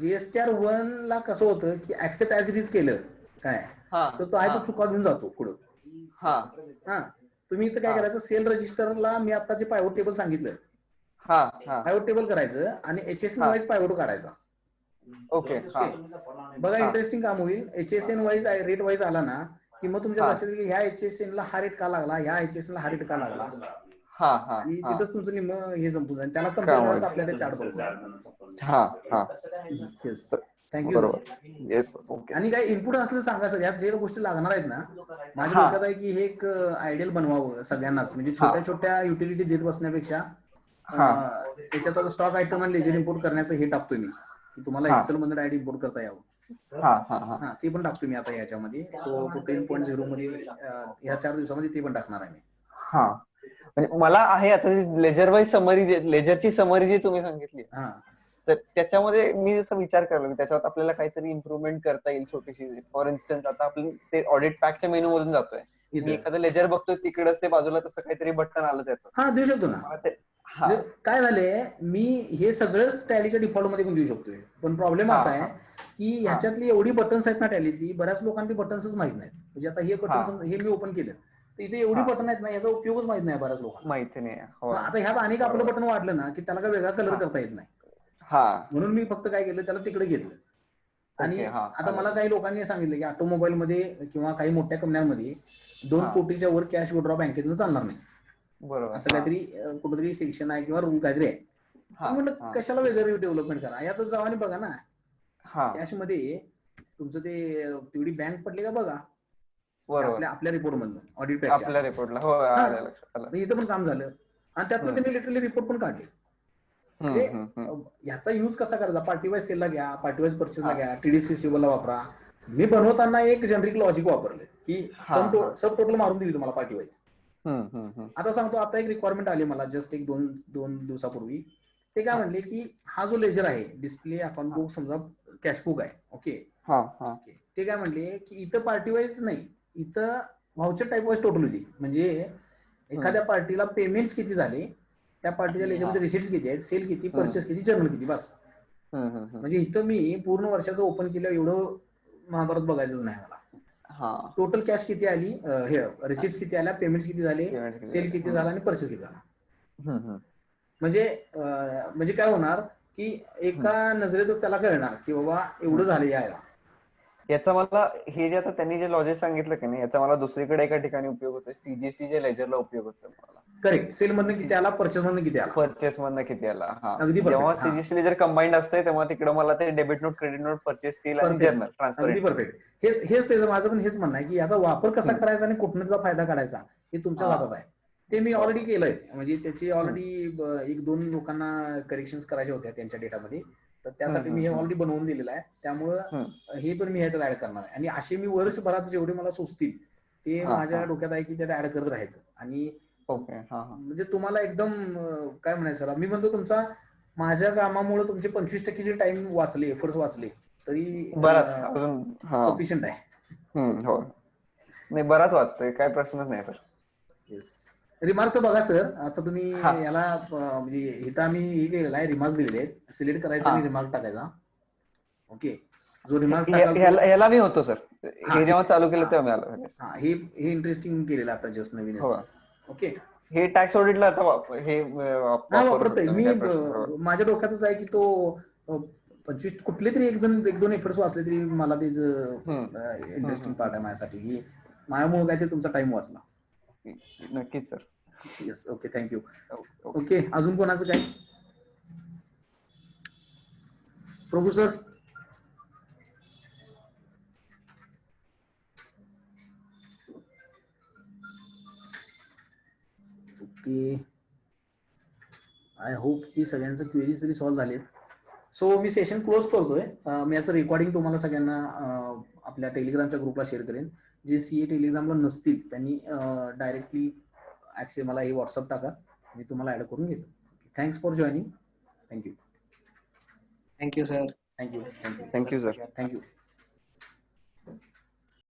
Speaker 1: जीएसटीआर 1 ला कसं होतं की ऍक्सेप्ट ऍज इट इज केलं काय, तर तो आहे तो चुका घेऊन जातो पुढं. हा, तुम्ही इथं काय करायचं, सेल रजिस्टरला मी आता जे पायवट टेबल सांगितलं, पायवट टेबल करायचं आणि एचएसएन वाईज पायवट काढायचा. ओके, बघा इंटरेस्टिंग काम होईल. एचएसएन वाईज रेट वाईज आला ना की मग तुमच्या लक्षात येईल की ह्या एचएसएन ला हा रेट का लागला, ह्या एचएसएन ला हा रेट का लागला. तिथंच तुमचं निम्म हे संपून जाईल. त्याला कम्पेअर करायचं आपल्याला चार्ट बरोबर. Thank you sir. आणि काय इनपुट असलं सांगा, सगळ्यात जे गोष्टी लागणार आहेत ना, माझ्या डोक्यात आहे की हे एक आयडियल बनवावं सगळ्यांनाच. म्हणजे छोट्या छोट्या युटिलिटी देत बसण्यापेक्षा त्याच्यात आता स्टॉक आयटम आणि लेजर इम्पोर्ट करण्याचं हे टाकतोय मी की तुम्हाला एक्सेल मध्ये डायरेक्ट इम्पोर्ट करता यावं. हा, ते पण टाकतो मी आता याच्यामध्ये. सो तो 10.0 मध्ये ह्या 4 दिवसामध्ये ते पण टाकणार आहे मी.
Speaker 4: म्हणजे मला आहे आता लेजर वाईज समरी, लेजरची समरी जी तुम्ही सांगितली, तर त्याच्यामध्ये मी जसं विचार करलो त्याच्यावर आपल्याला काहीतरी इम्प्रुव्हमेंट करता येईल छोटीशी. फॉर इन्स्टन्स आता आपण ते ऑडिट पॅकच्या मेनू मधून जातोय, मी एखादं लेजर बघतोय तिकडच ते बाजूला तसं काहीतरी बटन आलं त्याचं.
Speaker 1: हा, देऊ शकतो ना. काय झालंय, मी हे सगळंच टॅलीच्या डिफॉल्ट मध्ये पण देऊ शकतोय, पण प्रॉब्लेम असा आहे की ह्याच्यातली एवढी बटन्स आहेत ना टॅलीची, बऱ्याच लोकांना बटन्सच माहित नाहीत. म्हणजे आता हे बटन हे मी ओपन केलं तर इथे एवढी बटन आहेत ना, याचा उपयोगच माहित नाही बऱ्याच लोकांना.
Speaker 4: माहिती नाही.
Speaker 1: आता ह्यात अनेक आपलं बटन वाढलं ना की त्याला काय वेगळा कलर करता येत नाही. म्हणून मी फक्त काय केलं, त्याला तिकडे घेतलं. आणि आता मला काही लोकांनी सांगितलं की ऑटोमोबाईल मध्ये किंवा काही मोठ्या कंपन्यांमध्ये 2 कोटीच्या वर कॅश विड्रॉ बँकेतून चालणार नाही.
Speaker 4: बरोबर.
Speaker 1: असं काहीतरी कुठेतरी सेक्शन आहे किंवा रूल काहीतरी आहे. म्हणलं कशाला वेगळं डेव्हलपमेंट करा, यातच जावा आणि बघा ना. कॅश मध्ये तुमचं ते तेवढी बँक पडली का बघा. आपल्या रिपोर्ट मधून ऑडिट
Speaker 4: आपल्या रिपोर्टला
Speaker 1: इथं पण काम झालं आणि त्यातून त्यांनी लिटरली रिपोर्ट पण काढले. ह्याचा युज कसा करायचा, पार्टी वाईज सेलला घ्या, पार्टी वाईज परचेसला घ्या, TDS रिसिव्हरला वापरा. मी बनवताना एक जनरिक लॉजिक वापरले की सब टोटल मारून दिली तुम्हाला पार्टी वाईज. आता सांगतो, आता एक रिक्वायरमेंट आली मला जस्ट एक दोन दिवसापूर्वी. ते काय म्हणले की हा जो लेजर आहे, डिस्प्ले अकाउंट बुक समजा कॅश बुक आहे, ओके. ते काय म्हणले की इथं पार्टी वाईज नाही, इथं व्हाउचर टाईप वाईज टोटल होती. म्हणजे एखाद्या पार्टीला पेमेंट्स किती झाले, त्या पार्टीच्या लेजरमध्ये रिसिट्स किती आहेत, सेल किती, परचेस किती, जर्नल किती, बस. म्हणजे इथं मी पूर्ण वर्षाचं ओपन केलं, एवढं महाभारत बघायचंच नाही मला. टोटल कॅश किती आली, हे रिसिट्स किती आल्या, पेमेंट्स किती झाले, सेल किती झाला आणि परचेस किती झाला. म्हणजे काय होणार की एका नजरेतच त्याला कळणार की बाबा एवढं झालं यायला.
Speaker 4: याचा मला हे जे आता त्यांनी जे लॉजिक सांगितलं की नाही, याचा मला दुसरीकडे एका ठिकाणी उपयोग होतो, CGST च्या लेजरला उपयोग होतो मला.
Speaker 1: करेक्ट. सेल मधनं किती आला, परचेस मधनं किती आला,
Speaker 4: परचेस मधनं किती आला.
Speaker 1: जेव्हा
Speaker 4: CGST लेजर कंबाईंड असते तेव्हा तिकडे मला ते debit note, credit note, purchase, sale आणि जर्नल ट्रान्सफर.
Speaker 1: अगदी परफेक्ट. हेच त्याचं माझं पण हेच म्हणणं आहे की याचा वापर कसा करायचा आणि कुठून त्याचा फायदा काढायचा हे तुमच्या हातात आहे. ते मी ऑलरेडी केलंय. म्हणजे त्याची ऑलरेडी 1-2 लोकांना करेक्शन्स करायच्या होत्या त्यांच्या डेटामध्ये, तर त्यासाठी मी हे ऑलरेडी बनवून दिलेलं आहे. त्यामुळं हे पण मी ह्याच्यात ऍड करणार आहे. आणि असे मी वर्षभरात जेवढे मला सुचतील ते माझ्या डोक्यात आहे की त्यात ऍड करत राहायचं. आणि म्हणजे तुम्हाला एकदम काय म्हणायचं, मी म्हणतो तुमचा माझ्या कामामुळे तुमचे 25% जे टाइम वाचले, एफर्ट्स वाचले, तरी सफिशियंट आहे.
Speaker 4: हो, नाही बराच वाचतोय, काय प्रश्नच नाही सर.
Speaker 1: येस. रिमार्क्स बघा सर, आता तुम्ही याला म्हणजे इथं आम्ही हे केलेलं आहे, रिमार्क दिलेले आहेत, सिलेक्ट करायचा आणि रिमार्क टाकायचा. ओके. जो रिमार्क
Speaker 4: ह्याला मी होतो सर, हे जेव्हा चालू केलं तेव्हा मिळालं.
Speaker 1: हे इंटरेस्टिंग केलेलं आता जस्ट नवीन. ओके.
Speaker 4: हे टॅक्स ऑडिटला आता हे
Speaker 1: वापरतोय मी. माझ्या डोक्यातच आहे की तो 25 कुठले तरी 1-2 एफर्ट्स वाचले तरी मला त्याचं इंटरेस्टिंग पार्ट आहे माझ्यासाठी, की माझ्यामुळे काय ते तुमचा टाइम वाचला.
Speaker 4: नक्कीच sir.
Speaker 1: Yes. Okay, thank you. Okay, अजून कोणाचं काय? प्रभू सर. ओके, आय होप की सगळ्यांचं क्वेरीज तरी सॉल्व्ह झालेत. सो मी सेशन क्लोज करतोय. मी याचं रेकॉर्डिंग तुम्हाला सगळ्यांना आपल्या टेलिग्रामच्या ग्रुपला शेअर करेन. जे CA टेलिग्रामला नसतील त्यांनी डायरेक्टली ऍक्सेस मला हे व्हॉट्सअप टाका, मी तुम्हाला ऍड करून घेतो. Thanks for joining. Thank you.
Speaker 3: Thank you sir.
Speaker 1: Thank you.
Speaker 4: Thank you sir.
Speaker 1: Thank you.